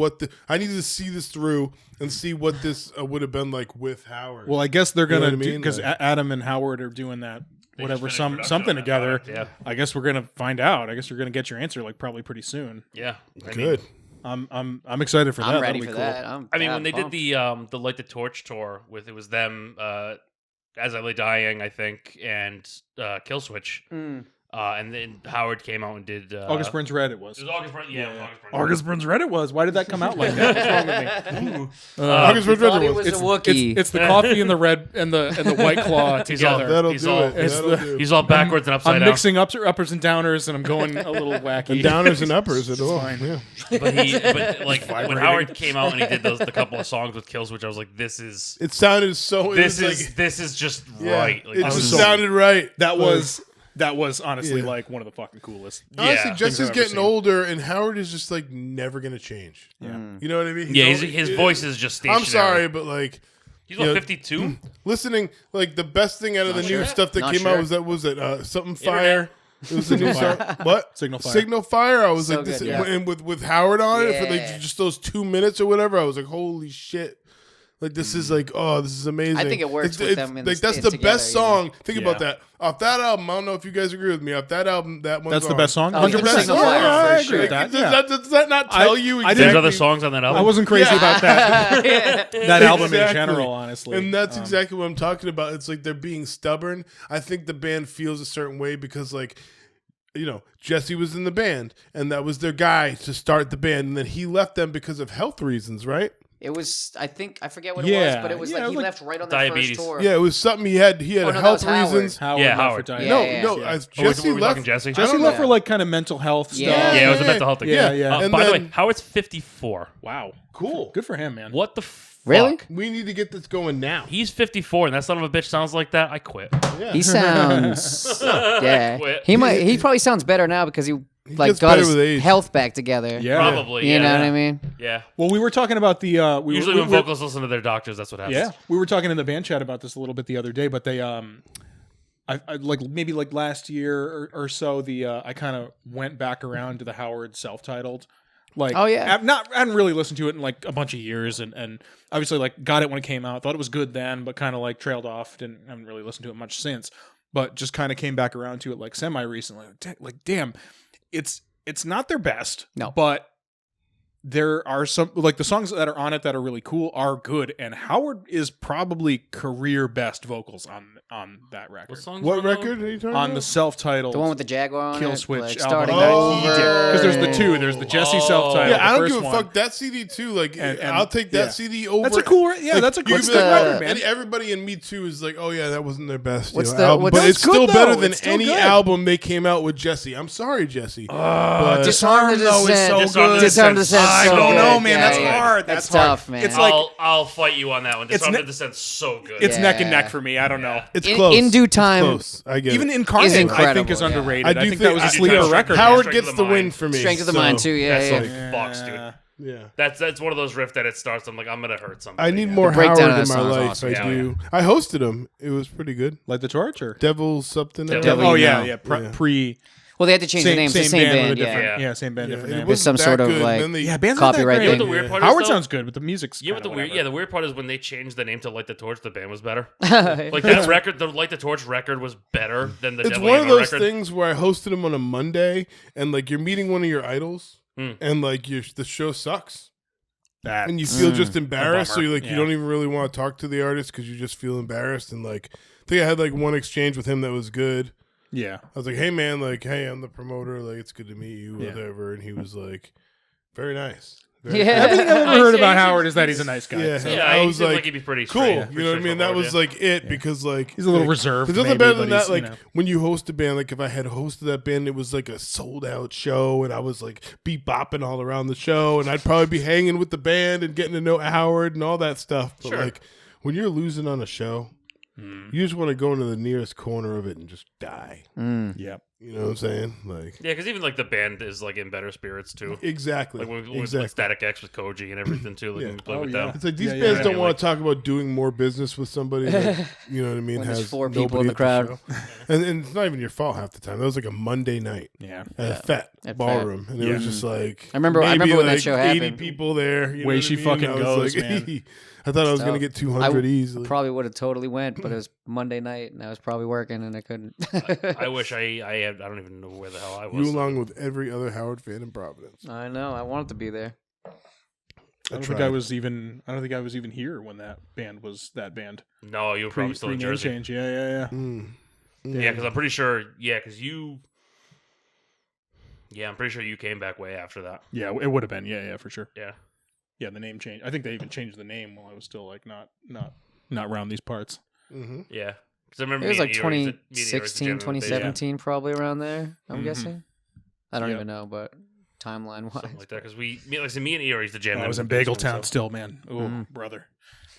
I need to see this through and see what this would have been like with Howard. Well, I guess they're You know gonna what I mean? because Like- Adam and Howard are doing that. They Whatever, just finished production something on that together. product, I guess we're gonna find out. I guess you're gonna get your answer like probably pretty soon. Yeah. I mean, good. I'm excited for that. I'm ready That'll for be cool. that. I mean, I'm when they pumped. did the Light the Torch tour it was them, As I Lay Dying, I think, and Kill Switch, Mm. and then Howard came out and did August Burns Red. It was. It was August Burns. Yeah, it was August Burns. August Burns Red. It was. Why did that come out like that? What's wrong with me? August I Burns thought Red it was a Wookiee. It's the coffee and the red and the white claw He's all- together. That'll He's do all- it. it's That'll the- do. He's all backwards and upside I'm down. mixing uppers and downers, and I'm going a little wacky. And downers and uppers at all. fine. Yeah. But like when Howard came out and he did the couple of songs with Kill Switch, I was like, this is It sounded so. this it was is like, this is just yeah, right. Like, it this just is- sounded right. That was honestly Yeah. like one of the fucking coolest. Honestly, Yeah. Things Jesse's I've ever getting seen. older, and Howard is just like never gonna change. Yeah. You know what I mean? yeah, He's his always- voice is just stationary. I'm sorry, but like He's you what, know, 52? listening, like the best thing out of Not the new sure. stuff that Not came sure. out was that something fire. It was the new song. What? Signal Fire. Signal Fire. I was So like, this, good, yeah. and with Howard on it for Yeah. like just those 2 minutes or whatever. I was like, holy shit! Like this is like, oh, this is amazing. I think it works with them in like the- that's in the together, best you know? song. Think about that. Off that album, I don't know if you guys agree with me. Off that album, that one That's the best song. Oh, yeah, 100%. Signal Fire, I for agree sure. with that. Does, Yeah. does that not tell you I exactly? didn't- There's other songs on that album. I wasn't crazy about that. Yeah. That album in Exactly. general, honestly. And that's exactly what I'm talking about. It's like they're being stubborn. I think the band feels a certain way because, like, you know, Jesse was in the band and that was their guy to start the band. And then he left them because of health reasons, right? It was, I forget what it Yeah. was, but it was Yeah, like it he was like left right on their diabetes. first tour. Yeah, it was something he had. He had Oh, no, that health was Howard. reasons. Howard Yeah, left for Howard. diabetes. No, Yeah, no. yeah. As Oh, wait, Jesse were we talking left. Jesse? Jesse don't left know. for like kind of mental health Yeah. stuff. Yeah, it was a mental health thing. Yeah, yeah. And By the way, then- Howard's 54. Wow. Cool. Good for him, man. What the fuck? Really? We need to get this going now. He's 54, and that son of a bitch sounds like that. I quit. Yeah. He sounds, yeah. Quit. He probably sounds better now because he like gets got better with his age. health back together. Yeah. Probably. You yeah. know what I mean? Yeah. Well, we were talking about the Usually when vocals listen to their doctors, that's what happens. Yeah, we were talking in the band chat about this a little bit the other day, but they I like maybe like last year or so I kind of went back around to the Howard self-titled. Like, Oh, yeah. I hadn't really listened to it in like a bunch of years, and obviously like got it when it came out, thought it was good then, but kind of like trailed off, haven't really listened to it much since, but just kind of came back around to it like semi recently. Like, damn, it's not their best, No. but there are some like the songs that are on it that are really cool are good, and Howard is probably career best vocals on that record. What songs What were record are you talking On about? the self-titled The one with the Jaguar on Kill it, Switch like, album starting that Oh. he did. Because there's the two. There's the Jesse Oh. self-titled. Yeah, I the don't first give a one. fuck. That CD too. Like, And- I'll take that yeah. CD over. That's a cool. Yeah, Like, that's a you cool could be like, record, man. And everybody in Me Too is like, oh yeah, that wasn't their best What's album, the- but what's- it's That's still good, better though. than It's still any good. album they came out with Jesse. I'm sorry, Jesse. But Disarm the though, is so Descent. good. Disarm the Descent. I so don't know, good. man. Yeah, That's yeah. hard. That's That's hard. tough, man. It's like I'll fight you on that one. It's Disarm ne- the Descent's so good. it's neck and Yeah. neck for me. I don't know. it's In- close. in due It's time, close. I get Even it. Incarnate, I think, incredible, is yeah. underrated. I I, do think think- that was a I- sleeper Strength record. of Howard Strength gets of the the win Mind. for me. Strength of the so, Mind too. Yeah, That yeah. song fucks, dude. Yeah. That's one of those riffs that it starts. I'm like, I'm gonna hurt somebody. I need more The breakdown Howard of in that my song is life. awesome. I Yeah, do. I hosted him. It was pretty good. Light the Torch or Devil something. Devil oh You yeah, Know. yeah, Yeah. pre Well, they had to change the name. It's the same band. with a Yeah. different, Yeah. same band, Yeah, different it name. was some wasn't sort that of, good, like, and then they- Yeah, bands aren't that copyright great. You know what thing. the weird part is, Howard though? sounds good, but the music's You know what the kinda weird? whatever. Yeah, the weird part is when they changed the name to Light the Torch, the band was better. Like that record, the Light the Torch record was better than the It's Devil one of Yama those record. things where I hosted him on a Monday, and like you're meeting one of your idols, and like the show sucks, That and you feel just embarrassed. So bummer. you like Yeah. you don't even really want to talk to the artist because you just feel embarrassed. And like I think I had like one exchange with him that was good. yeah. I was like, "Hey man, like, hey, I'm the promoter. Like, it's good to meet you, Yeah. whatever." And he was like, "Very nice." Very Yeah. nice. Everything I've ever Yeah, heard he's- about he's- Howard is that he's a nice guy. Yeah. So. Yeah, I he was seemed like, like he'd be pretty Cool, straight, you know what I mean? That straightforward, was yeah. like it Yeah. because like He's a little like, reserved. There's nothing maybe, better but than he's, that. Like you know. when you host a band, like if I had hosted that band, it was like a sold out show, and I was like beat bopping all around the show, and I'd probably be hanging with the band and getting to know Howard and all that stuff. But Sure. like when you're losing on a show, you just want to go into the nearest corner of it and just die. yeah. You know what I'm saying? Like Yeah, because even like the band is like in better spirits too. exactly, Like with exactly. Static X with Koji and everything too. Like Yeah. when we play Oh, with yeah. them. It's like these Yeah, yeah, bands yeah. don't Yeah, want like- to talk about doing more business with somebody. That, you know what I mean? When there's has 4 people nobody in the at crowd. show. And it's not even your fault half the time. That was like a Monday night Yeah. at a Fat At ballroom, and it was just like I remember maybe when that like show 80 happened. people there. You know Way what she I mean? fucking I was goes, like, man. I thought I was So, gonna get 200 I easily. Probably would have totally went, but it was Monday night, and I was probably working, and I couldn't. I wish I had. I don't even know where the hell I was. You along with every other Howard fan in Providence. I know. I wanted to be there. I don't think I was even. I don't think I was even here when that band was that band. No, you were probably still in Pre-name Jersey. change. Yeah, yeah, yeah. Yeah, because I'm pretty sure. Yeah, because you. Yeah, I'm pretty sure you came back way after that. Yeah, it would have been. Yeah, yeah, for sure. Yeah. Yeah, the name change. I think they even changed the name while I was still like not around these parts. Mm-hmm. Yeah, because I remember It was me like and Eeyore used to- me and Eeyore used to 2016, jam in the basement. 2017, probably around there. I'm Mhm. guessing. I don't Yep. even know, but timeline wise, Something like that. Because me and Eeyore used to jam. I them was in the basement, Bagel Town so- still, man. Oh, Mhm. brother.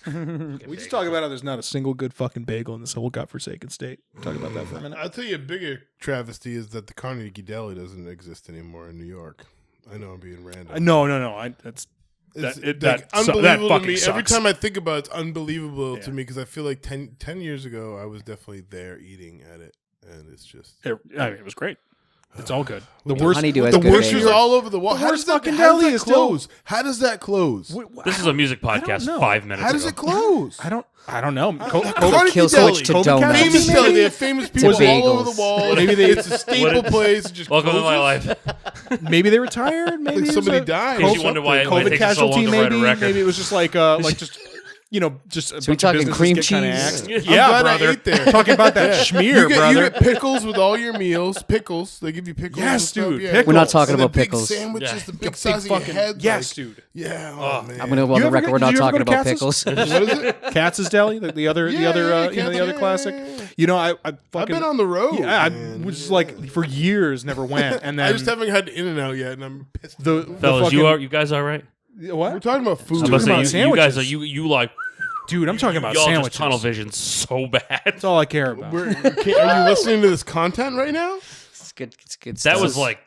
Fucking We just bagel. talk about how there's not a single good fucking bagel in this whole godforsaken state. Talk about that for a minute. I'll tell you a bigger travesty is that the Carnegie Deli doesn't exist anymore in New York. I know I'm being random. No. That's It's That- it- like, that su- unbelievable that to me. fucking Every sucks. time I think about it, it's unbelievable to Yeah. me because I feel like 10 years ago I was definitely there eating at it, and it's just I mean, it was great. It's all good. The Honeydew has The good Worcester's bagels. all over the wall. The How worst does that fucking how does deli that is still- close? How does that close? This is a music I don't podcast. know. 5 minutes. How does ago. it close? I don't know. Carnegie Kill Deli. switch to Kobe donuts. Cafe? Famous deli. They have famous people all over the bagels. walls. Maybe they- it's a staple place. It just Welcome to my closes. life. Maybe they retired. Maybe Like it was somebody a died. In or case you wonder why something. it COVID takes us so long casualty. to write a Maybe record. maybe it was just just just a bunch we of talking businesses cream get kinda cheese? axed. I'm Yeah, glad brother. I ate there. Talking about that schmear, You brother. get pickles with all your meals. Pickles. They give you pickles. Yes, and stuff. dude, Yeah. pickles. We're not talking And the about big pickles. sandwiches, Yeah. the big Big size of fucking your head. yes, like, dude. Yeah. Oh, man. I'm going to go on You the ever record. go- We're did not you ever talking go to about Katz's? pickles. What is it? Katz's Deli, the other Yeah, classic. yeah. You know, I I've fucking been on the road. yeah, I man. was like for years never went, and then I just haven't had In-N-Out yet, and I'm pissed. the Fellas, fucking, you guys all right? what? We're talking about food. I'm talking about about to say you guys are sandwiches. you like Dude, I'm talking about y'all sandwiches. just tunnel vision so bad. That's all I care about. Are you listening to this content right now? It's good. It's good. That stuff. was like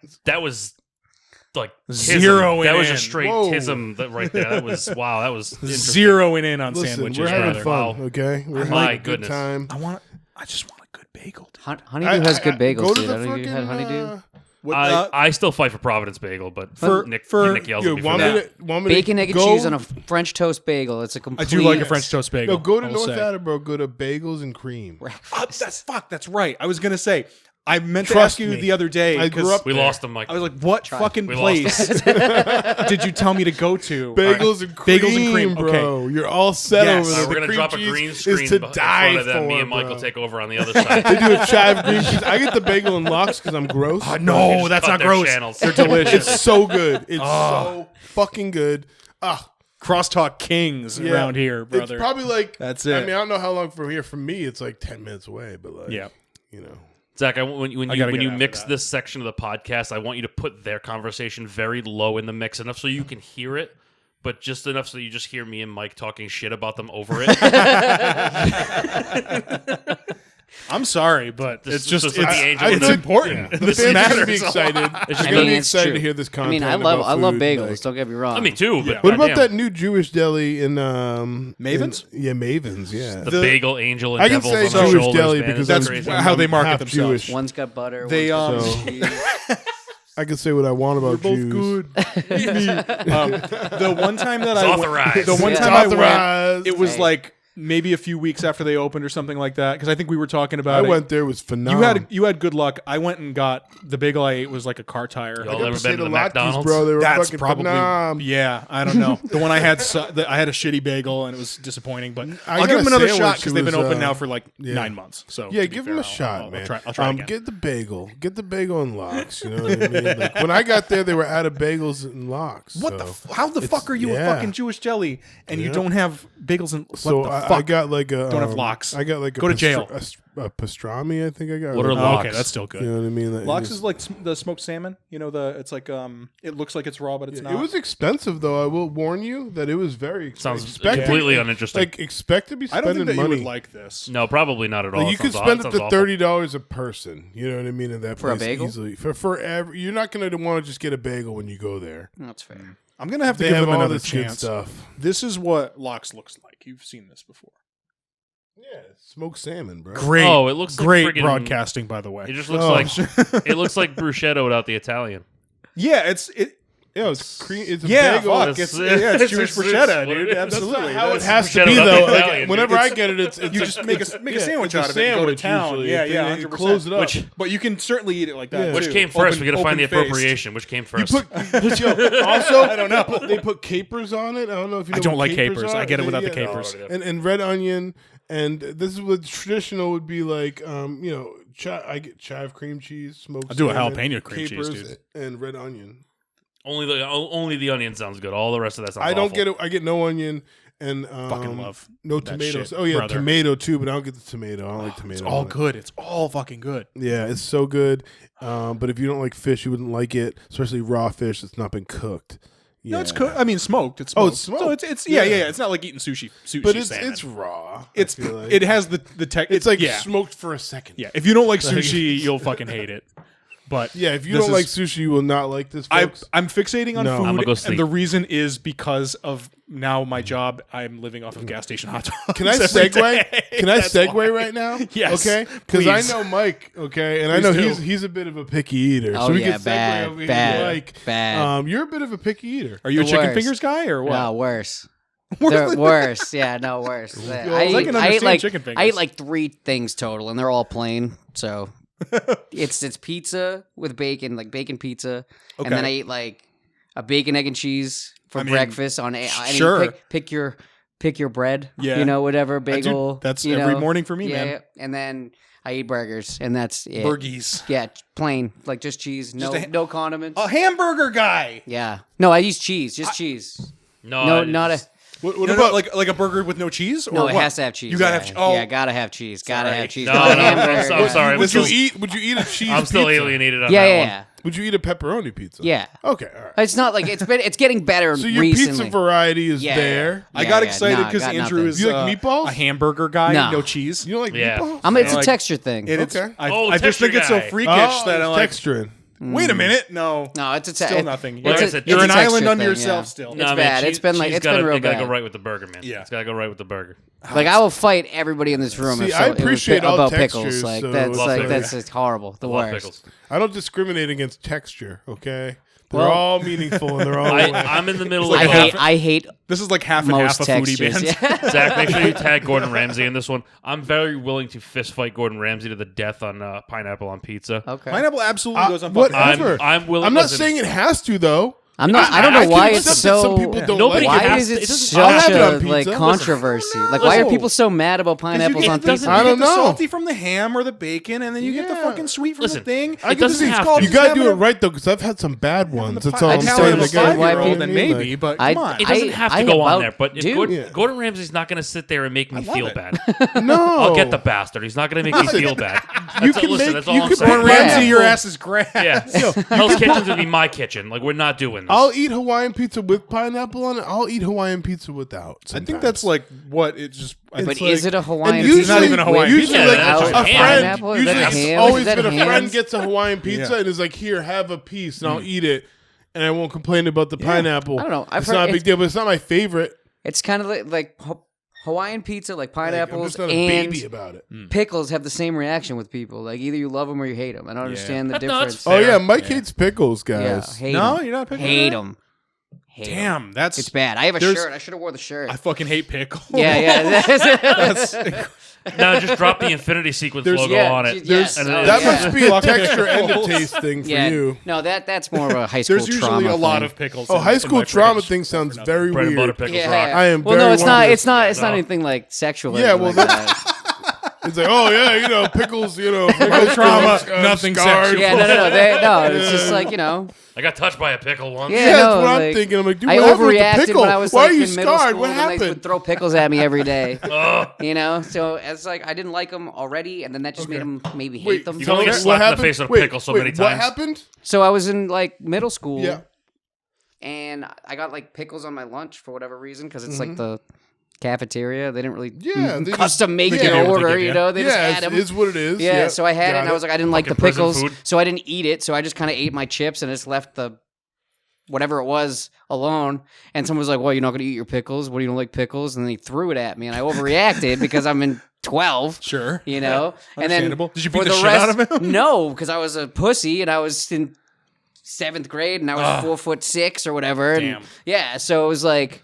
Zero That in was in. a straight Whoa. tism right there. That was wow. That was interesting. Zeroing in on Listen, sandwiches, we're having brother. fun, Wow. okay? We're My having a good goodness. time. I just want a good bagel. Dude. Honeydew has good bagels, Go to dude. the I don't know if you had fucking, Honeydew. What, I still fight for Providence Bagel, but For- Nick for- yells Yo, at me for want that. me to Bacon, egg, and go- cheese on a French toast bagel. It's a I complete. do like a French toast bagel. No, go to I will North say. Attleboro. Go to Bagels and Cream. That's right. I was gonna say. I meant to Trust ask you me. the other day I grew because up We there. lost him, Mike. I was like, "What fucking We lost place did you tell me to go to?" Bagels and cream, Bagels and cream, bro. You're all set Yes. over there. We're The gonna cream drop a cheese green screen is to in die front of them. for, Me and Mike bro. will take over on the other side. They do a chive green cheese. I get the bagel and lox because I'm gross. No, just that's cut not their gross. channels. They're delicious. It's so good. It's so fucking good. Ah, Crosstalk kings yeah. around here, brother. It's probably like That's I it. mean, I don't know how long from here. From me, it's like 10 minutes away. But like, Yeah. you know. Zach, when I gotta you get after mix that. this section of the podcast, I want you to put their conversation very low in the mix, enough so you can hear it, but just enough so you just hear me and Mike talking shit about them over it. I'm sorry, but This it's is just just like the angel it's of the- important. The This fans are gonna matters. be excited. It's They're just gonna be it's excited true. to hear this I content. mean, I about love food, bagels. like- Don't get me wrong. Me too. But What about goddamn, that new Jewish deli in Mavens? Mavens, yeah. The bagel angel and I can devils say on their Jewish shoulders, deli man. because It's that's crazy. how they market half themselves. Jewish. One's got butter. They, one's So- got cheese. I can say what I want about Jews. The one time that It's I authorized. went, the one Yeah. time I went, Authorized. it was Hey. like maybe a few weeks after they opened or something like that. Because I think we were talking I about it. went there. It was phenomenal. You had good luck. I went and got the bagel I ate was like a car tire. Y'all I got ever to say been to the Latkes, McDonald's? bro. They were That's fucking probably phenomenal. yeah. I don't know. The one I had, I had a shitty bagel and it was disappointing. But I I'll got give them a another sandwich. shot because It they've been was, open now for like yeah. 9 months. So Yeah, to be give fair, them a shot, I'll man. try again. Get the bagel. Get the bagel and lox. You know what I mean? Like, when I got there, they were out of bagels and lox. What so. the? How the fuck are you yeah. a fucking Jewish deli and you Yeah. don't have bagels and what So the I fuck? got like a Don't have lox. I got like a Go to jail. a pastrami. I think I got. What are Like, lox? Okay, that's still good. You know what I mean? Like, Lox it is like the smoked salmon. You know it's like it looks like it's raw, but it's not. It was expensive though. I will warn you that it was very expensive. Sounds Expect to- completely uninteresting. Like expect to be I don't spending think that money. you would like this. No, probably not at all. Like, you It could sounds spend aw- up sounds to awful. $30 a person. You know what I mean? In that For a place bagel? easily. For every, you're not going to want to just get a bagel when you go there. That's fair. I'm gonna have to They give have them all another this good chance. stuff. This is what Lox looks like. You've seen this before. Yeah, smoked salmon, bro. Great. Oh, it looks like great friggin- broadcasting, by the way. It just looks Oh. like it looks like bruschetta without the Italian. Yeah, it's Yeah, it's cream. It's a yeah, bagel. fuck. It's- It's Jewish it's bruschetta, what it dude. is. Absolutely. That's not how it That's- has to Bruschetta be without though. the Like, Italian, whenever dude. I get it, it's You just make a sandwich it's out of it and go to town. usually. Yeah, They- yeah, they 100%. close it up. Which But you can certainly eat it like that. Yeah. which too. came first? We got to find the Open-faced. appropriation. Which came You first? also, I don't know. They put capers on it. I don't know if you know I don't what like capers. are. I get it without the Yeah, capers. and red onion. And this is what traditional would be like. I get chive cream cheese, smoked. I'll do a salmon, jalapeno cream cheese, capers, dude. and red onion. Only the onion sounds good. All the rest of that sounds I don't awful. get it. I get no onion and Fucking love no that tomatoes. shit, Oh yeah, brother. tomato too, but I don't get the tomato. I don't like tomato. It's all on it. good. It's all fucking good. Yeah, it's so good. But if you don't like fish, you wouldn't like it, especially raw fish that's not been cooked. No, it's Yeah. cooked. I mean, smoked. It's Oh, smoked. it's smoked. So it's yeah. Yeah. It's not like eating sushi. But it's salmon. it's raw. It's I feel like. it has the tech. It's like yeah. smoked for a second. Yeah, if you don't like sushi, you'll fucking hate it. But Yeah, if you this don't like is- sushi, you will not like this, folks. I'm fixating on No. food, I'ma go and sleep. the reason is because of now my job. I'm living off of gas station hot dogs. Can I every segue? day. Can I That's segue why. right now? Yes, Okay. Because I please. know Mike. Okay, and I Please know do. he's a bit of a picky eater. Oh, so we yeah, can segue bad, over here bad, to Mike. bad. You're a bit of a picky eater. Are you a The chicken worst. fingers guy or what? No, worse. Worse They're than- worse. Yeah, no, worse. I can understand like chicken fingers. I eat like 3 things total, and they're all plain. So it's pizza with bacon, like bacon pizza, and then Okay. I eat like a bacon, egg, and cheese for I mean, breakfast. On any sure. pick your bread. Yeah. you know, whatever I do- bagel. That's you every know. morning for me, yeah, man. yeah. And then I eat burgers, and that's it. Burgies. Yeah, plain, like just cheese, no Just a- no condiments. A hamburger guy. Yeah, no, I use cheese, just cheese. No, Not a. What No, about like a burger with no cheese? Or No, it what? has to have cheese. You gotta yeah. have. Oh, yeah, gotta have cheese. Gotta Sorry. have cheese. No, Not a no, hamburger. I'm sorry. would Still- would you eat a cheese? I'm still pizza? alienated on Yeah, that yeah, one. yeah. Would you eat a pepperoni pizza? Yeah. Okay, all right. It's not like it's getting better So your recently. pizza variety is Yeah, there. I Yeah, got yeah. excited Nah, because got Andrew nothing. is You like meatballs? a hamburger guy, No. no cheese. You don't like Yeah. meatballs? It's a like- texture thing. And it's, Okay. I Oh, just texture think it's so guy. freakish Oh, that it's I'm like, texturing. wait a minute, no, No, it's a still nothing. Like I It's said, You're it's an a texture island unto thing, yourself yeah. still. It's bad. It's been like- cheese it's been gotta, real it gotta bad. go right with the burger, man. Yeah. It's gotta go right with the burger. Like I will fight everybody in this room. See, if I it was appreciate all about textures, pickles. Like so- that's Love like pickles. that's just horrible. The Love worst. pickles. I don't discriminate against texture. Okay, they're Well- all meaningful in their own way. I'm in the middle It's of like I hate This is like half and most half a foodie textures. band. Yeah. Zach, make sure you tag Gordon Ramsay in this one. I'm very willing to fist fight Gordon Ramsay to the death on pineapple on pizza. Okay. Pineapple absolutely goes on fucking. whatever. I'm willing. I'm not listen, saying it has to though. I'm not. I don't I know why can it's accept that so. some people don't Nobody like can it. Why has is to- it it doesn't- I'll such have it on a pizza. like Listen, controversy? Like, why are listen. people so mad about pineapples You on get, pizza? I you don't get the know. salty from the ham or the bacon, and then you get the Yeah. fucking sweet from Listen, the thing. I It get doesn't this. have called to. You gotta having do it a- right though, because I've had some bad ones. That's all I I'm just don't don't saying. understand understand why why people- then maybe, but I- come on. It doesn't have to I go on about- there, but if dude. Gordon, Gordon Ramsay's not going to sit there and make me feel it. bad. No, I'll get the bastard. He's not going to make me feel bad. You That's- can listen, make- that's all you I'm can saying. Gordon Yeah. Ramsay, your ass is grass. Yeah, Hell's Kitchen's gonna be my kitchen. Like we're not doing this. I'll eat Hawaiian pizza with pineapple on it. I'll eat Hawaiian pizza without. I think sometimes. that's like what it just. But It's is like- it a Hawaiian? And usually, It's not even a Hawaiian usually pizza. like Yeah, that's a just ham. friend. Pineapple? Is Usually, that it's ham? always Is that been a ham? friend gets a Hawaiian pizza Yeah. and is like, "Here, have a piece, and I'll eat it, and I won't complain about the pineapple." I don't know. I've It's heard not a big it's- deal, but it's not my favorite. It's kind of like Hawaiian pizza, like Like, I'm pineapples just not a and baby about it. pickles have the same reaction with people. Like either you love them or you hate them. I don't understand the No, that's difference. fair. Oh yeah, Mike Yeah. hates pickles, Yeah, guys. hate No, 'em. you're not picking Hate that? them. Damn, that's. It's bad. I have a There's- shirt. I should have wore the shirt. I fucking hate pickles. Yeah, yeah. That's No, just drop the Infinity Sequence There's- logo yeah, on it. yes. And Oh, then- That yeah. must be a Fucking texture and a pickles. taste thing for yeah. you. No, that's more of a high school There's usually trauma a lot thing. of pickles. Oh, in- high in school my trauma fridge. thing sounds For very bread and butter weird. pickles Yeah, rock. yeah. I am well, very no, it's not. wondering- It's not. It's not no. anything like sexual. or Yeah, anything well, like that's- that. It's like, oh yeah, you know, pickles, you know, from high school, trauma, nothing scarred. sexual. Yeah, no. It's just like I got touched by a pickle once. Yeah, Yeah, that's no, what I'm like, thinking. I'm like, dude, I what happened with the overreacted pickle? when I was Why like are you in middle scarred? school. What and they would happened? throw pickles at me every day. Ugh. You know, so it's like I didn't like them already, and then that just made them maybe hate Wait, them. You can only get what slapped in the happened? face with a Wait, pickle so wait, many What times. happened? So I was in like middle school, Yeah. and I got like pickles on my lunch for whatever reason because it's like the cafeteria. They didn't really Yeah, they just- custom make they an give you what they order. give you. You know, they just Yeah, had them. it's what it is. Yeah, so I had it, got and I was like, I didn't like the Fucking prison pickles, food. so I didn't eat it. So I just kind of ate my chips and just left the whatever it was alone. And someone was like, "Well, you're not going to eat your pickles? What do you don't like pickles?" And then he threw it at me, and I overreacted because I'm in 12. Sure. You know, and then Understandable. Did you for beat the the shit rest, out of him? No, because I was a pussy and I was in 7th grade and I was 4'6" or whatever. And Damn. yeah, so it was like,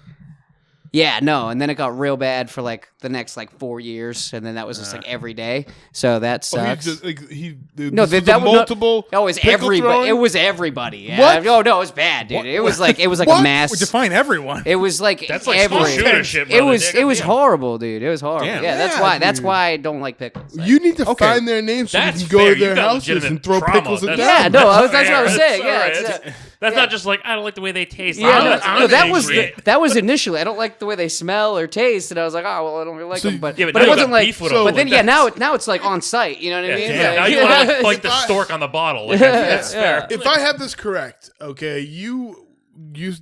yeah, no, and then it got real bad for like the next like 4 years, and then that was just like every day. So that Oh, he sucks. just, like, No, this was that a was not- multiple. Oh, it was pickle everybody. throwing? It was everybody. Yeah. What? Oh no, it was bad, dude. It was like a What? mass. We define everyone. It was like That's like school every. shooter shit, It brother. was Damn. horrible, dude. It was horrible. Damn. Yeah, that's Yeah, why. That's dude. why I don't like pickles. Like- You need to Okay. find their names so That's you can go fair. to their You got houses legitimate and throw trauma. pickles at That's- them. Yeah, no, that's what I fair. was saying. Yeah, That's it's, all right. That's not just like I don't like the way they taste. yeah, I'm no, not- no, I'm that was angry. that was initially. I don't like the way they smell or taste, and I was like, oh well, I don't really like So- them. But Yeah, but but now it you wasn't got like. beef with so- them. But then Like, yeah, that's- now it's like on site. You know what I mean? Yeah, now you want to like the stork on the bottle. Like, that's fair. If I have this correct, okay, you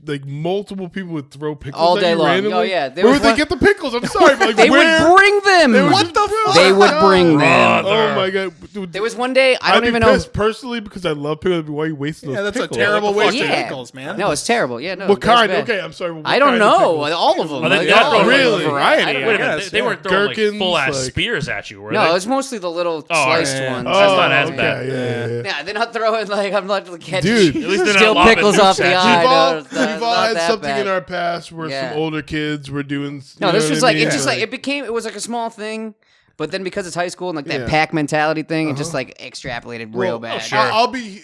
like multiple people would throw pickles All at day you long. randomly? Oh, yeah. There Where was would they one- get the pickles? I'm sorry, but like They where? would bring them. What the fuck? They would bring them. Oh my god, dude, There was one day I I'd don't be even know. pissed personally because I love pickles. Why are you wasting those? Yeah, that's pickles? a terrible What the waste fuck? of Yeah. pickles, man. No, it's terrible. Yeah, no. What that's kind? bad. Okay, I'm sorry. What I don't kinds of know. pickles? All of them. Oh, they- Like, they're all throwing, of them. Really? variety. I don't Wait a know. minute, Yes, they weren't throwing Gherkins, like full ass like- spears at you, were No, they? it was mostly the little Oh, sliced yeah. ones. That's not Oh, as okay, bad. Yeah. Yeah, they're not throwing like I'm not catching Dude. At least they're not still lobbing pickles off the nukes at you. eye. We've all, No, it's not- we've all not had that something bad. in our past where Yeah. some older kids were doing. No, you this know was what I like mean? it just like it was like a small thing, but then because it's high school and like that Yeah. pack mentality thing, it just like extrapolated real bad. sure. I'll be,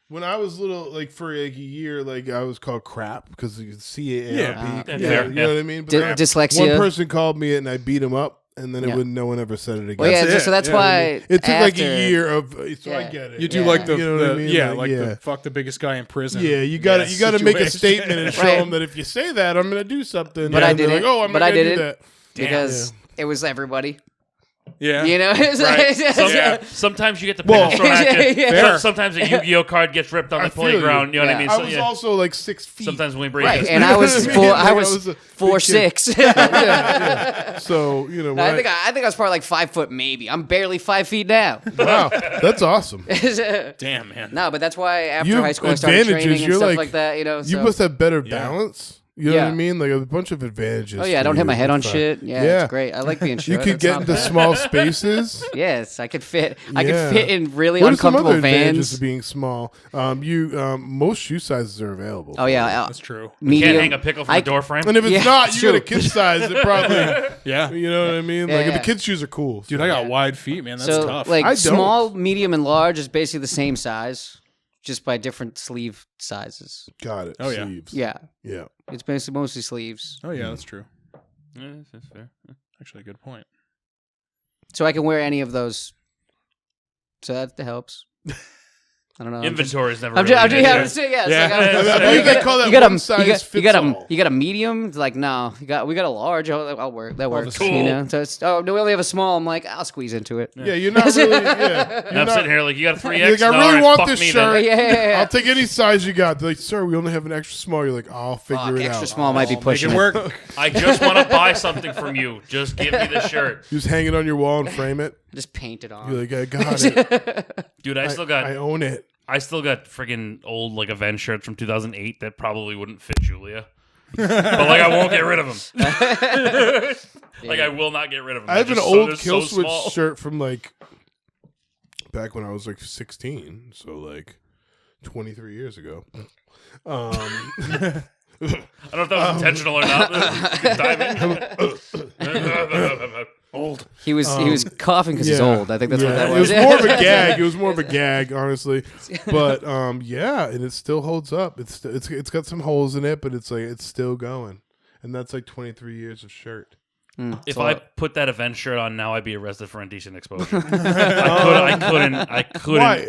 when I was little, like for like a year, like I was called crap because you CAARP. Yeah. Fair, You know what I mean? But then Dyslexia. one person called me and I beat him up, and then Yeah. no one ever said it again. Well, yeah, That's it. so that's Yeah. why It took like after- a year of, so I Yeah. get it. You do Yeah. like the, You know what I mean? the fuck the biggest guy in prison. Yeah, you got to make a situation. statement and show Right. them that if you say that, I'm going to do something. But and I they're didn't. Like, oh, I'm But not I going to do didn't. that. because it was everybody. Yeah. You know, It's Right. like- Yeah. Sometimes you get the Well- pickles thrown at you. Yeah. Fair. Sometimes a Yu-Gi-Oh card gets ripped on the feel playground. You know what I Yeah. mean? I So, was yeah. also like 6 feet. Sometimes when we break right, it. and I was You know what I four. mean? I Like, I was was a big 4'6". yeah. So, when I think I was probably like 5 foot maybe. I'm barely 5 feet now. wow, that's awesome. Damn, man. No, but that's why after You have high school I started advantages. training and You're stuff like- like that. You So. must have better Yeah. balance. You know what I Yeah. mean? Like a bunch of advantages. Oh yeah, I for don't hit my you. head on It's shit. fine. Yeah, it's great. I like being You short. could It's get not into bad. small spaces. Yes, I could fit. I Yeah. could fit in really What are some uncomfortable other advantages vans. of being small? Most shoe sizes are available. Oh yeah, That's true. medium. Can't hang a pickle from a door frame. And if it's Yeah, not, it's you got a true. kid size. It probably, Yeah. you know what I mean? Yeah, Like yeah. the kids' shoes are cool. Dude, so- I got wide feet, man. That's So tough. like I don't. small, medium, and large is basically the same size, just by different sleeve sizes. got it. Oh, yeah. Sleeves. Yeah, Yeah. it's basically mostly sleeves. oh, yeah, that's true. Yeah, that's fair. Actually, a good point. So I can wear any of those. So that helps. I don't know. Inventory is never. I'm really just, an yeah, issue. yeah, it's Yeah. like, I'm- I believe they call that you got one a size you got fits all. you got a medium. It's like no, we got a large. I'll work. That works. cool. You know. So it's, oh no, we only have a small. I'm like I'll squeeze into it. Yeah, you're not really. Yeah, And you're I'm not, sitting here like, you got a 3X? You're like, I No, really alright, want fuck this me shirt. then. Yeah. I'll take any size you got. They're like, sir, we only have an extra small. You're like, I'll figure Fuck, it extra out. small might be Make pushing it it. work. I just want to buy something from you. Just give me the shirt. You just hang it on your wall and frame it. Just paint it on. You're like, I got it. Dude, I still got I own it. friggin' old like Avenged shirts from 2008 that probably wouldn't fit Julia. But like I won't get rid of them. Like I will not get rid of them. I have They're an just so- old they're Kill so Switch small. shirt from like back when I was like 16, so like 23 years ago. I don't know if that was intentional or not. Dive in. Old. He was coughing because he's yeah. old. I think that's what that It was. was more of a gag. It was more of a gag, honestly. But yeah, and it still holds up. It's got some holes in it, but it's like it's still going. And that's like 23 years of shirt. If I put that Avenged shirt on now, I'd be arrested for indecent exposure. I Why? couldn't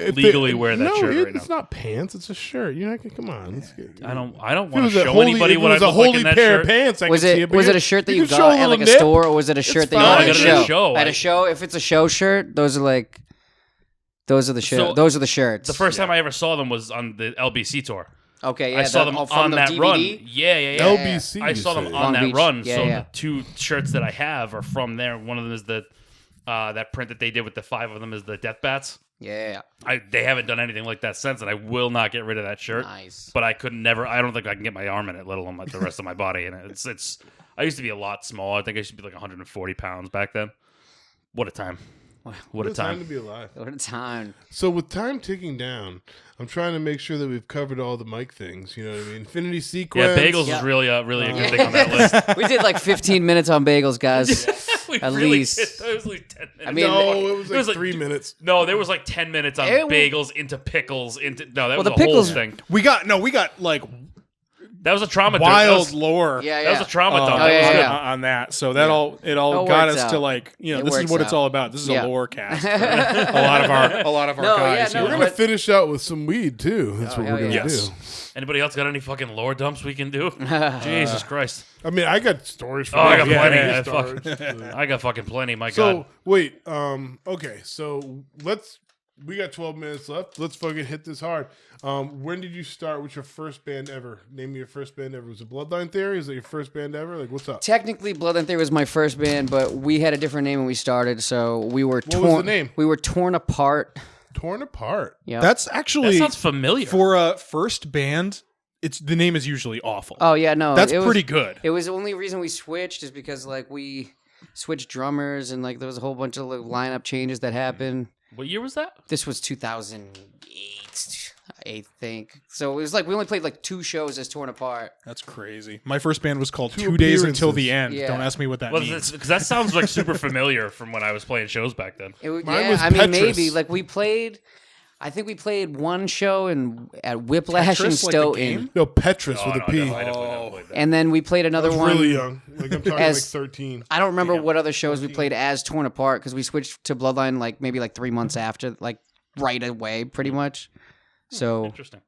If legally they- wear that no, shirt right now. it's not pants. It's a shirt. You're not gonna come on. I don't If it want was to a show holy, anybody if it what I was a look like holy in that pair shirt. of pants, I Was can see it it. but was you- it a shirt that you can show got at little like a nip. store, or was it a shirt that you fine. got No, I at a got it at a show? show. At a show, if it's a show shirt, those are like those are the So, those are the shirts. The first time I ever saw them was on the LBC tour. Okay, yeah, I saw them from on the that DVD? run. Yeah. LBC. I you saw them say. on Long that Beach. run. Yeah, so yeah. the two shirts that I have are from there. One of them is the that print that they did with the 5 of them is the Death Bats. Yeah, They haven't done anything like that since, and I will not get rid of that shirt. nice. But I could never. I don't think I can get my arm in it, let alone like the rest of my body in it. It's. I used to be a lot smaller. I think I used to be like 140 pounds back then. What a time! What a It's time time! to be alive. What a time. So with time ticking down, I'm trying to make sure that we've covered all the mic things. You know what I mean? Infinity sequence. Yeah, bagels Yeah. is really a good thing on that list. We did like 15 minutes on bagels, guys. We At really least. did. It was like 10 minutes. I mean, No, it was like 3 minutes. No, there was like 10 minutes on It was- bagels into pickles into that was the a pickles- whole thing. We got like That was a trauma dump. wild lore. Yeah, That was a trauma dump. Oh, That was yeah, good. yeah. On that. So that all It got works us to out. like, you know, It this is works what it's out. all about. This is Yeah. a lore cast. For a lot of our No, guys. yeah, here. We're no, gonna but- finish out with some weed too. That's what hell we're gonna yeah. Yes. do. Anybody else got any fucking lore dumps we can do? Jesus Christ. I mean, I got stories. For Oh, I got days. plenty. Yeah, I stories. I got fucking plenty, my So God. wait, okay. So let's We got 12 minutes left. Let's fucking hit this hard. When did you start with your first band ever? Name me your first band ever. Was it Bloodline Theory? Is that your first band ever? Like, what's up? Technically, Bloodline Theory was my first band, but we had a different name when we started, so we were torn. What was the name? We were torn apart. Torn Apart. Yeah. That's That actually sounds familiar. for a first band. The name is usually awful. Oh yeah, no, That's it was- pretty good. It was the only reason we switched is because like we switched drummers and like there was a whole bunch of like, lineup changes that happened. What year was that? This was 2008, I think. So it was like we only played like 2 shows as Torn Apart. That's crazy. My first band was called 2 Two Days Until the appearances. End. Yeah. Don't ask me what that means. Because that sounds like super familiar from when I was playing shows back then. It was, Mine yeah, was I mean Petrus. maybe like we played. I think we played one show at Whiplash and Tetris, like the Stoughton, game? No, Petrus Oh, with no, a P. I definitely never played that. and then we played I another was one. really young. Like, I'm talking like As- 13. I don't remember what other shows we played as Torn Apart because we switched to Bloodline like maybe like 3 months after, like right away, pretty much. So Interesting.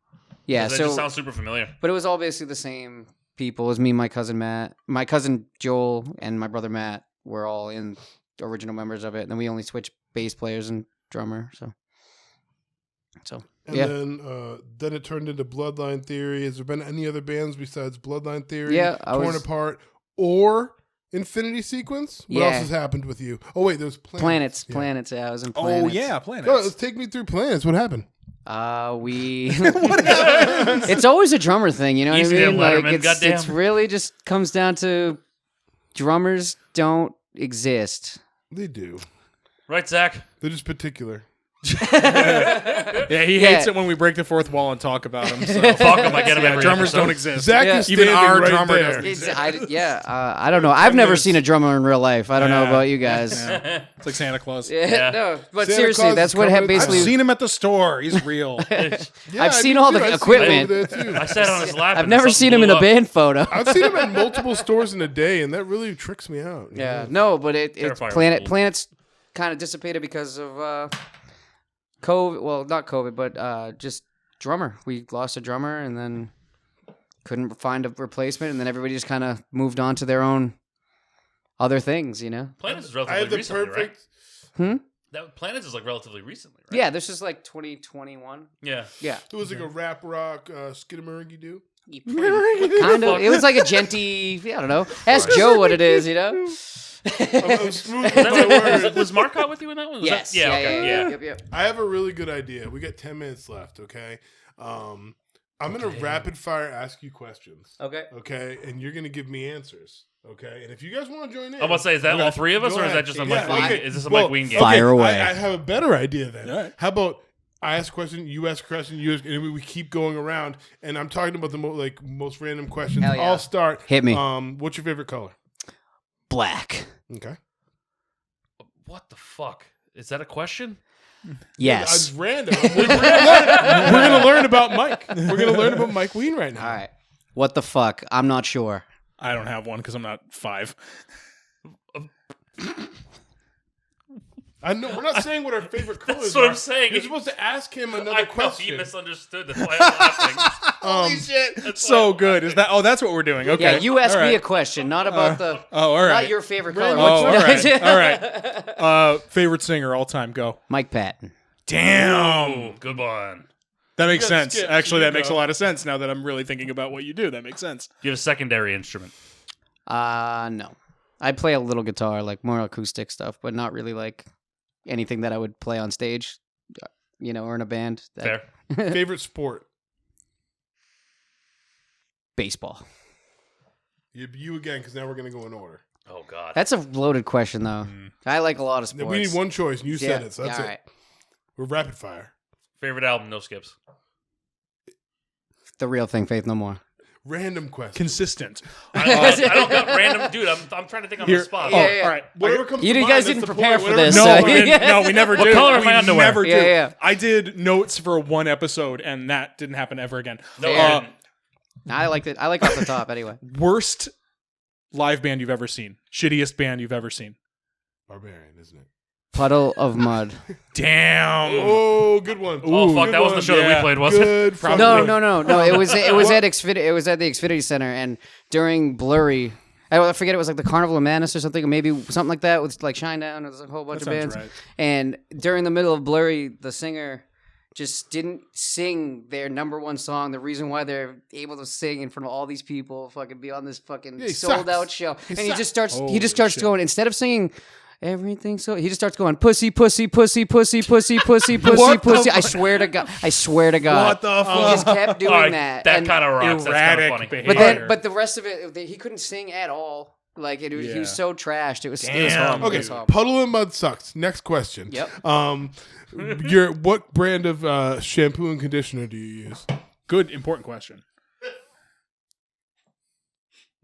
yeah, That so just sounds super familiar. but it was all basically the same people. It was me, and my cousin Matt, my cousin Joel, and my brother Matt were all in the original members of it. And then we only switched bass players and drummer. So And yeah. then it turned into Bloodline Theory. Has there been any other bands besides Bloodline Theory, Yeah, I Torn was- Apart, or Infinity Sequence? What Yeah. else has happened with you? Oh, wait, there was Planets. Planets. Yeah, I was in Oh, Planets. yeah, Planets. Go, let's take me through Planets. What happened? We. What happened? It's always a drummer thing, you know Easy what I there, mean? Like Letterman, it's goddamn. really just comes down to drummers don't exist. They do. Right, Zach? They're just particular. Yeah, he hates it when we break the fourth wall and talk about him. So. Fuck him, I get him Yeah, every drummers episode. don't exist. Zach Yeah. is Even standing our right drummer there. doesn't. I don't know. I've never minutes. seen a drummer in real life. I don't know Yeah. about you guys. Yeah. It's like Santa Claus. Yeah. No, but Santa seriously, Claus that's is what coming to basically. I've seen him at the store. He's real. Yeah, I've I seen do all too. the I've equipment. Seen him over there too. I sat on his lap. I've and never something seen him in blew a up. band photo. I've seen him at multiple stores in a day, and that really tricks me out. you Yeah, know? no, but it's Terrifier was cool. planets kind of dissipated because of COVID. Well, not COVID, but just drummer. We lost a drummer, and then couldn't find a replacement, and then everybody just kind of moved on to their own other things, you know. Planets is I had relatively the recently, perfect. right? Planets is like relatively recently, right? Yeah, this is like 2021. Yeah. Yeah, It was like a rap rock skidamaringy do. kind of. It was like a genty. I don't know. Ask Joe what it is, you know. I'm smooth with Was, my words. was Marcotte with you in that one? Was Yes. That, yeah, okay. Yeah. Yep. I have a really good idea. We got 10 minutes left, okay? I'm going to rapid fire ask you questions, Okay. okay? And you're going to give me answers, okay? And if you guys want to join in. I'm about to say, is that okay, all three of us, go or is ahead. that just a Yeah, Mike Ween? okay. Is this a Well, Mike Ween game? okay, Fire away. I have a better idea then. All right. How about I ask a question, you ask a question, you ask, and we keep going around. And I'm talking about the most random questions. Hell yeah. I'll start. Hit me. What's your favorite color? Black. Okay. What the fuck? Is that a question? Yes. It's random. We're gonna learn about Mike. We're gonna learn about Mike Ween right now. All right. What the fuck? I'm not sure. I don't have one because I'm not 5. I know we're not saying what our favorite colors That's what are. I'm saying. You're supposed to ask him another I know, question. he misunderstood. That's why I'm laughing. Holy shit! That's So why- good. Is that? Oh, that's what we're doing. Okay. Yeah, you asked All me right. a question, not about the. Oh, all right. Not your favorite color. Random- Oh, all What's- right. All right. Favorite singer all time. Go. Mike Patton. Damn. Ooh, good one. That makes You got sense. skips, Actually, you that makes a go. lot of sense now that I'm really thinking about what you do. That makes sense. Do you have a secondary instrument? No. I play a little guitar, like more acoustic stuff, but not really like anything that I would play on stage, or in a band. Fair. Favorite sport? Baseball. You again, because now we're gonna go in order. Oh God. That's a loaded question, though. I like a lot of sports. We need one choice, and you said it, so that's all it. right. We're rapid fire. Favorite album? No skips. The Real Thing, Faith No More. Random question. Consistent. I don't got random, dude. I'm trying to think on Here. the spot. Yeah, yeah. All right. Whatever comes You to guys mind, didn't that's the prepare point. for Whatever- this. No, So- no, we never do. What color are we my underwear? never do. Yeah, yeah. I did notes for one episode, and that didn't happen ever again. No, Yeah. I didn't. I like it. I like off the top anyway. Worst live band you've ever seen. Shittiest band you've ever seen. Barbarian, isn't it? Puddle of Mud. Damn. Oh, good one. Oh fuck, Good that was the one. show that we Yeah. played, wasn't it? Good. Probably. fucking- No. It was at the Xfinity Center, and during Blurry, I forget, it was like the Carnival of Madness or something, or maybe something like that with like Shinedown. There's a whole bunch of bands. Right. And during the middle of Blurry, the singer just didn't sing their number one song. The reason why they're able to sing in front of all these people, fucking be on this fucking sold out show, and he just starts going, instead of singing everything, so he just starts going pussy, pussy, pussy, pussy, pussy, pussy, pussy, pussy. I swear to God. What the fuck? He just kept doing that. That kind of rocks. That's kind of funny. Behavior. But the rest of it, he couldn't sing at all. Like he was so trashed. It was horrible. Okay, It was horrible. Puddle and Mud sucks. Next question. Yep. What brand of shampoo and conditioner do you use? Good, important question.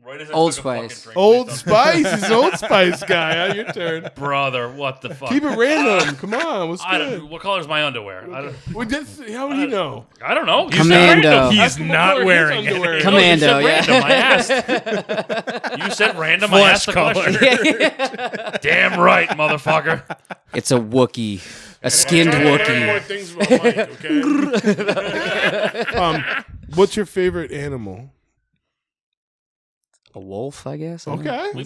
Right as I Old took a fucking Spice. drink, Old please Spice. He's an Old Spice guy. Your turn. don't- Brother, what the fuck? Keep it random. Come on. What's I good? don't, what color is my underwear? How would you know? I don't know. You said Commando. random. He's Ask him what not color wearing his underwear it. is. Commando, You said yeah. random. I asked. You said random. I asked the question. Damn right, motherfucker. It's a Wookiee. A skinned Learn more Wookiee. things about Mike, okay? What's your favorite animal? A wolf, I guess. I don't know. Okay. We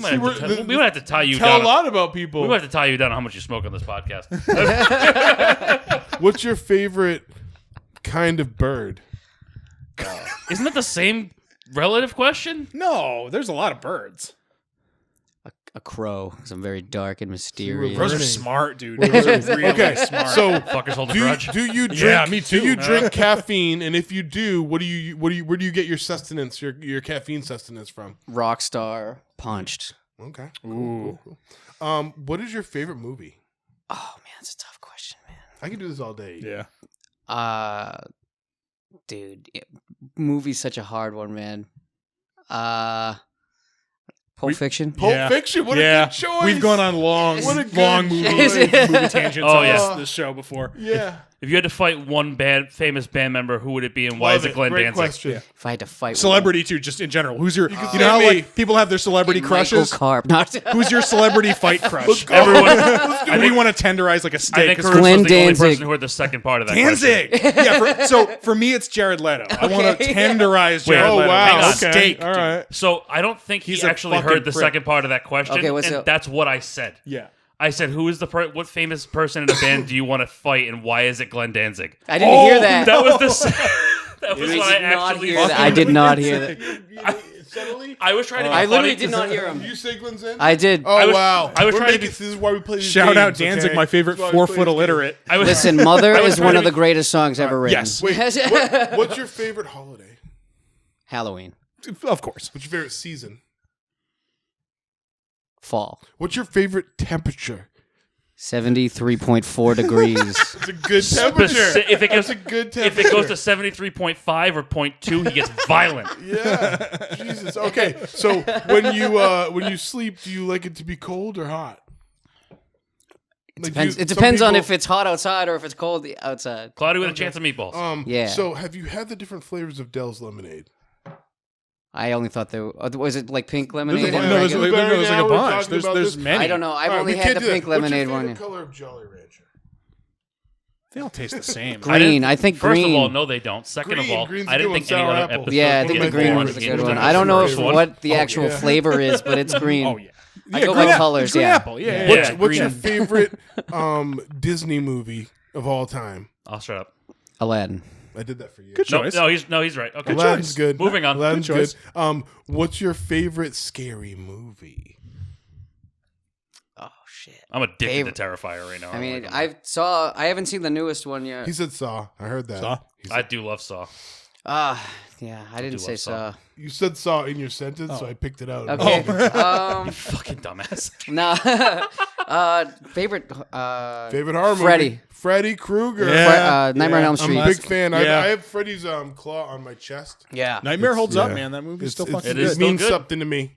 might have to tie you Tell down. a lot about people. We might have to tie you down on how much you smoke on this podcast. What's your favorite kind of bird? Isn't that the same relative question? No, there's a lot of birds. A crow. Because I'm very dark and mysterious. Crows are Burning. smart, dude. Crows are really Okay, smart. so Fuckers hold a do grudge. you drink? Yeah, me too. Do you drink caffeine? And if you do, where do you get your sustenance, your caffeine sustenance from? Rockstar Punched. Okay. Ooh. Cool. What is your favorite movie? Oh man, that's a tough question, man. I can do this all day. Yeah. Dude, movie's such a hard one, man. Pulp Fiction. Pulp Fiction. What a good choice. We've gone on long movie tangents on this show before. Yeah. If you had to fight one famous band member, who would it be, and why is it Glenn Great Danzig? question. Yeah. If I had to fight Celebrity too, just in general. Who's your? You say know how me. like people have their celebrity crushes. Michael Carp. Not Who's your celebrity fight crush? go. Everyone, Who do you want to tenderize like a I steak? think 'Cause Caruso Glenn was the only Danzig. person who heard the second part of that question. Danzig. Yeah. So for me, it's Jared Leto. I want to tenderize Jared Oh Leto. wow. Like a Okay. steak. All right. So I don't think He's he a actually fucking heard the prick. second part of that question, Okay, what's and up? that's what I said. Yeah. I said, who is what famous person in a band do you want to fight, and why is it Glenn Danzig? I didn't hear that. That was the. That was I what I did not actually hear said. that. I did not hear that. Subtly? I was trying to. Be I literally funny did not hear him. You say Glenn's in? I did. Oh was- wow! I was We're trying to making- be- This is why we play these Shout out games, Danzig, okay? my favorite This is why we play 4-foot these illiterate. I was, Listen, Mother I was is one trying of to the greatest songs ever written. Yes. What's your favorite holiday? Halloween. Of course. What's your favorite season? Fall. What's your favorite temperature? 73.4 degrees. It's a good temperature. If it That's goes, a good if temperature. it goes to 73.5 or 0.2, he gets violent. Yeah. Jesus. Okay. So when you sleep, do you like it to be cold or hot? Like Depends, some it depends on people- if it's hot outside or if it's cold outside. Cloudy with a chance of meatballs. Yeah. So have you had the different flavors of Dell's lemonade? I only thought there was it like pink lemonade. There's and no, there's, regular? there's like a Now we're bunch. talking There's about there's this- many. I don't know. I've All right, only we had can't the do that. pink What's your lemonade favorite one. color of Jolly Rancher? They all taste the same. Green. I think First green. of all, no, they don't. Second Green. of all, Green's a I didn't good think one. any Sour other apple. episode. Yeah, I One think of the my green favorites. one's a Games good done one. this I don't know first if one. what the actual yeah. flavor is, but it's green. Oh yeah. I go by green colors, green yeah. apple. Yeah. What's- What's your green. favorite Disney movie of all time? I'll shut up. Aladdin. I did that for you. Good No, choice. he's right. Okay, Aladdin's good. Moving on. Aladdin's Good choice. good. What's your favorite scary movie? Oh shit. I'm addicted Favorite- to Terrifier right now. I mean, like I haven't seen the newest one yet. He said Saw. I heard that. Saw? He I said- do love Saw. Yeah, I didn't do say love Saw. so. you said Saw in your sentence, so I picked it out. Okay. Fucking dumbass. No. Favorite. Favorite horror Freddy. movie? Freddy Krueger. Yeah. Nightmare on Elm I'm Street. a big fan. Yeah. I have Freddy's claw on my chest. Yeah. Nightmare holds up, Yeah. man. That movie's still It's- fucking It good. is It still means good. something to me.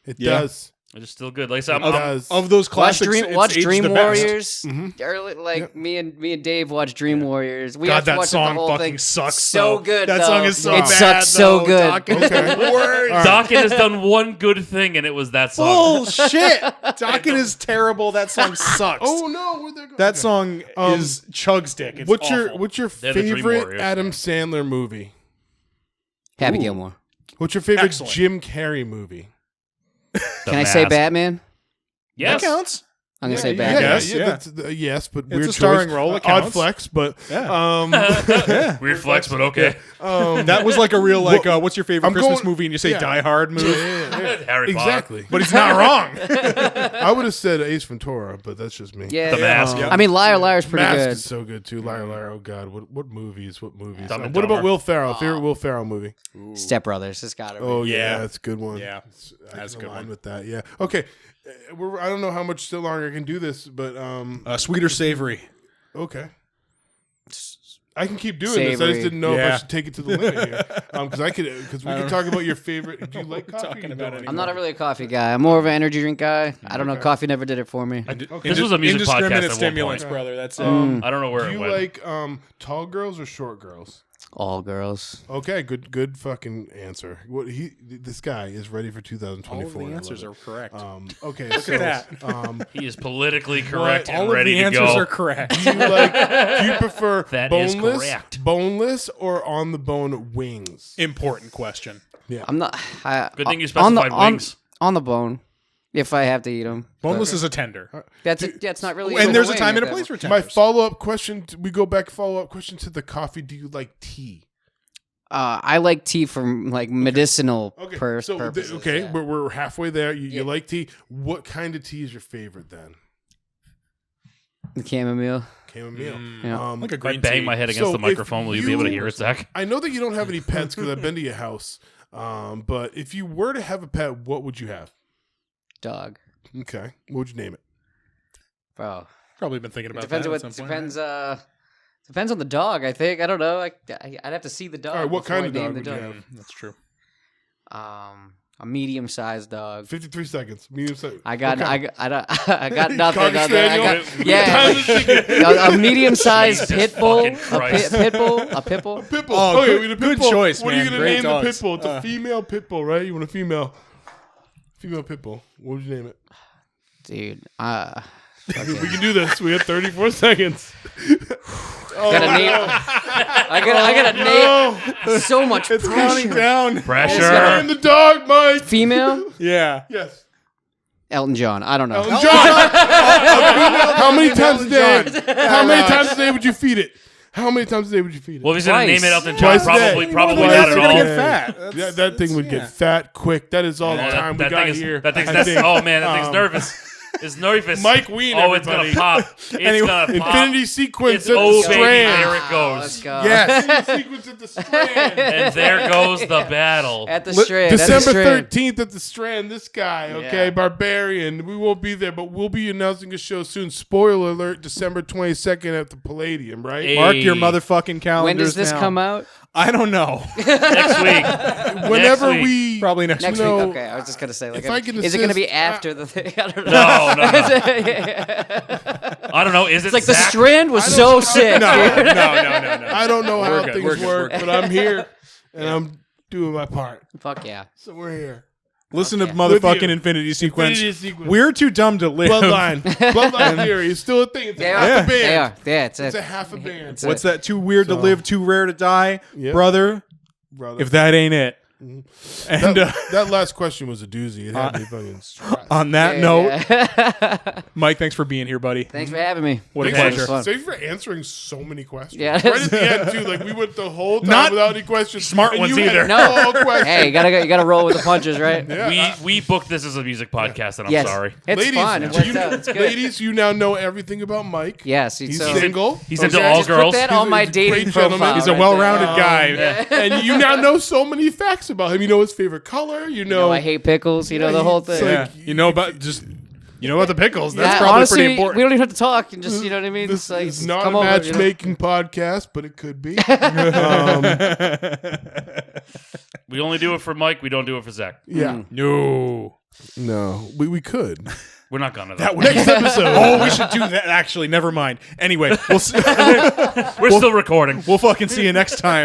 It Yeah. does. It is still good. Like I said, It does. Of those Watch classics, Dream, it's watch aged Dream the best. Warriors. Mhm. Early, like me and Dave watch Dream Warriors. We God, have to that watch song the whole fucking thing. sucks. So though. good. That though. song is so It bad. sucks so though. good. Doc is Okay. the worst. All right. Dawkins has done one good thing, and it was that song. Bullshit. Dawkins is terrible. That song sucks. Oh no, where'd that go? That Okay. song is Chug's dick. It's What's awful. your They're the Dream favorite Warriors. Adam Sandler movie? Happy Ooh. Gilmore. What's your favorite Excellent. Jim Carrey movie? Can I say Batman? Yes. That counts. I'm gonna say Yeah, Batman. Yes, yeah. That's, yes, but It's weird a starring choice. role. It Odd counts. flex, but Yeah. Weird flex, but okay. That was like a real what's your favorite I'm Christmas going- movie? And you say yeah. Die Hard move. Harry Potter. Exactly. But he's not wrong. I would have said Ace Ventura, but that's just me. Yeah. The Mask. Yeah. I mean, Liar Liar's pretty Mask good. is so good too. Liar Liar. Oh God, what movies? What movies? Dumb and What about Dumber. Will Ferrell? Favorite Will Ferrell movie? Step Brothers. It's gotta be. Oh yeah, Yeah. that's a good one. Yeah, I that's a can good align one. with that. Yeah. Okay. I don't know how much still longer I can do this, but Sweet or savory? okay. I can keep doing this. I Savory. just didn't know if I Yeah. should take it to the limit here. Because we could talk about your favorite. Do you like coffee? talking You about don't it. like I'm not coffee? really a coffee guy. I'm more of an energy drink guy. I don't know. Coffee never did it for me. This was a music podcast Indiscriminate at one stimulants, point. brother. That's it. I don't know where Do it you went. like tall girls or short girls? All girls. Okay, good fucking answer. This guy is ready for 2024. All of the I love answers it. are correct. Okay, Look at that. He is politically correct and All of ready the to answers go. are correct. do you prefer That is boneless, correct. or on the bone wings? Important question. I'm not. Good thing you on the- specified on- wings. On the bone, if I have to eat them. Boneless is a tender. It's not really. And there's a wing time at and a that place point. for My tenders. follow-up question. We go back. Follow-up question to the coffee. Do you like tea? I like tea for like medicinal Okay, purposes. yeah. we're halfway there. You like tea. What kind of tea is your favorite then? The chamomile. Chamomile. Yeah. Like a If I green bang tea. my head against So the microphone, will you be able to hear it, Zach? I know that you don't have any pets because I've been to your house. But if you were to have a pet, what would you have? Dog. Okay. What would you name it? Bro. Probably been thinking about Depends that on at what some point. depends on the dog. I think I don't know. I'd have to see the dog. All right, what before kind I of name dog the would you dog. have? That's true. A medium-sized dog. 53 seconds. Medium size. I got Okay. I got nothing. Cocker on that. I Spaniel? got, yeah, a medium-sized Jesus pit bull. fucking Christ. Pit bull. A pit bull. Pit bull. Oh, Okay, good- we had a good pit bull. choice, What are you man. going to Great name the dogs. pit bull? It's a female pit bull, right? You want a female. Female pit bull. What would you name it? Dude. We can do this. We have 34 seconds. Gotta name. I gotta name. So much It's counting pressure. down. Name Pressure. the dog, Mike. Female. Yeah. Yes. Elton John. I don't know. Elton John. How many times a day? How many times a day would you feed it? How many times a day would you feed it? Well, if he's going to name Twice. it Elton John, Twice a day. probably Well, not you're at gonna all. get fat. Yeah, that thing would get fat quick. That is all the time we that got thing is, here. That thing's I think. oh man, that thing's nervous. It's nervous. Mike Wein, Oh, it's everybody. gonna pop. It's Anyway, gonna pop. Infinity sequence It's at the oh baby, strand. there it goes. Let's go. Yes. Infinity sequence at the strand. And there goes the battle. At the strand. at the December strand. 13th at the Strand. This guy, okay, Yeah. Barbarian. We won't be there, but we'll be announcing a show soon. Spoiler alert: December 22nd at the Palladium. Right? Hey. Mark your motherfucking calendars. When does this now. come out? I don't know. Next week. Whenever Next week. we Probably next Next week. No. week. Okay, I was just gonna say. Like, If I can is it gonna be assist- after the thing? I don't know. No. I don't know. Is it It's like the Zach? Strand was I so don't- sick. No, dude. no. I don't know We're how good, things we're good, work, we're good. but I'm here and I'm doing my part. Fuck yeah. So we're here. Listen Okay. to motherfucking With you. Infinity Sequence. Infinity Sequence. We're too dumb to live. Bloodline theory is still a thing. It's They a are. half a band. They are. Yeah, It's a half a band. It's What's that? Too weird to So- live, too rare to die, Yep. brother. Brother. If that ain't it. And that last question was a doozy. It had me fucking stressed. on that Yeah, note, yeah. Mike, thanks for being here, buddy. Thanks for having me. What a Thanks pleasure. Fun. Thank you for answering so many questions. Yeah. Right at the end, too. Like, we went the whole time Not without any questions. smart and ones you had either. No. all questions. Hey, you gotta roll with the punches, right? Yeah. We booked this as a music podcast, and I'm Yes. sorry. It's Ladies, fun. It you works know- out. It's good. Ladies, you now know everything about Mike. Yes. He's so, single. He's into Okay? all just girls. put that He's on a- my he's a dating great gentleman. profile. He's a right well-rounded there. guy. And you now know so many facts about him. You know his favorite color. You You know, I hate pickles. You know the whole thing. Like, Yeah. You know about the pickles. That's Yeah, probably honestly, pretty important. we don't even have to talk. And just, you know what I mean? This It's like, is not come a over, matchmaking podcast, but it could be. We only do it for Mike. We don't do it for Zach. Yeah. No. No, we could. We're not gonna. That Though. would next episode. Oh, we should do that. Actually, never mind. Anyway, we'll see, We're still recording. we'll fucking see you next time.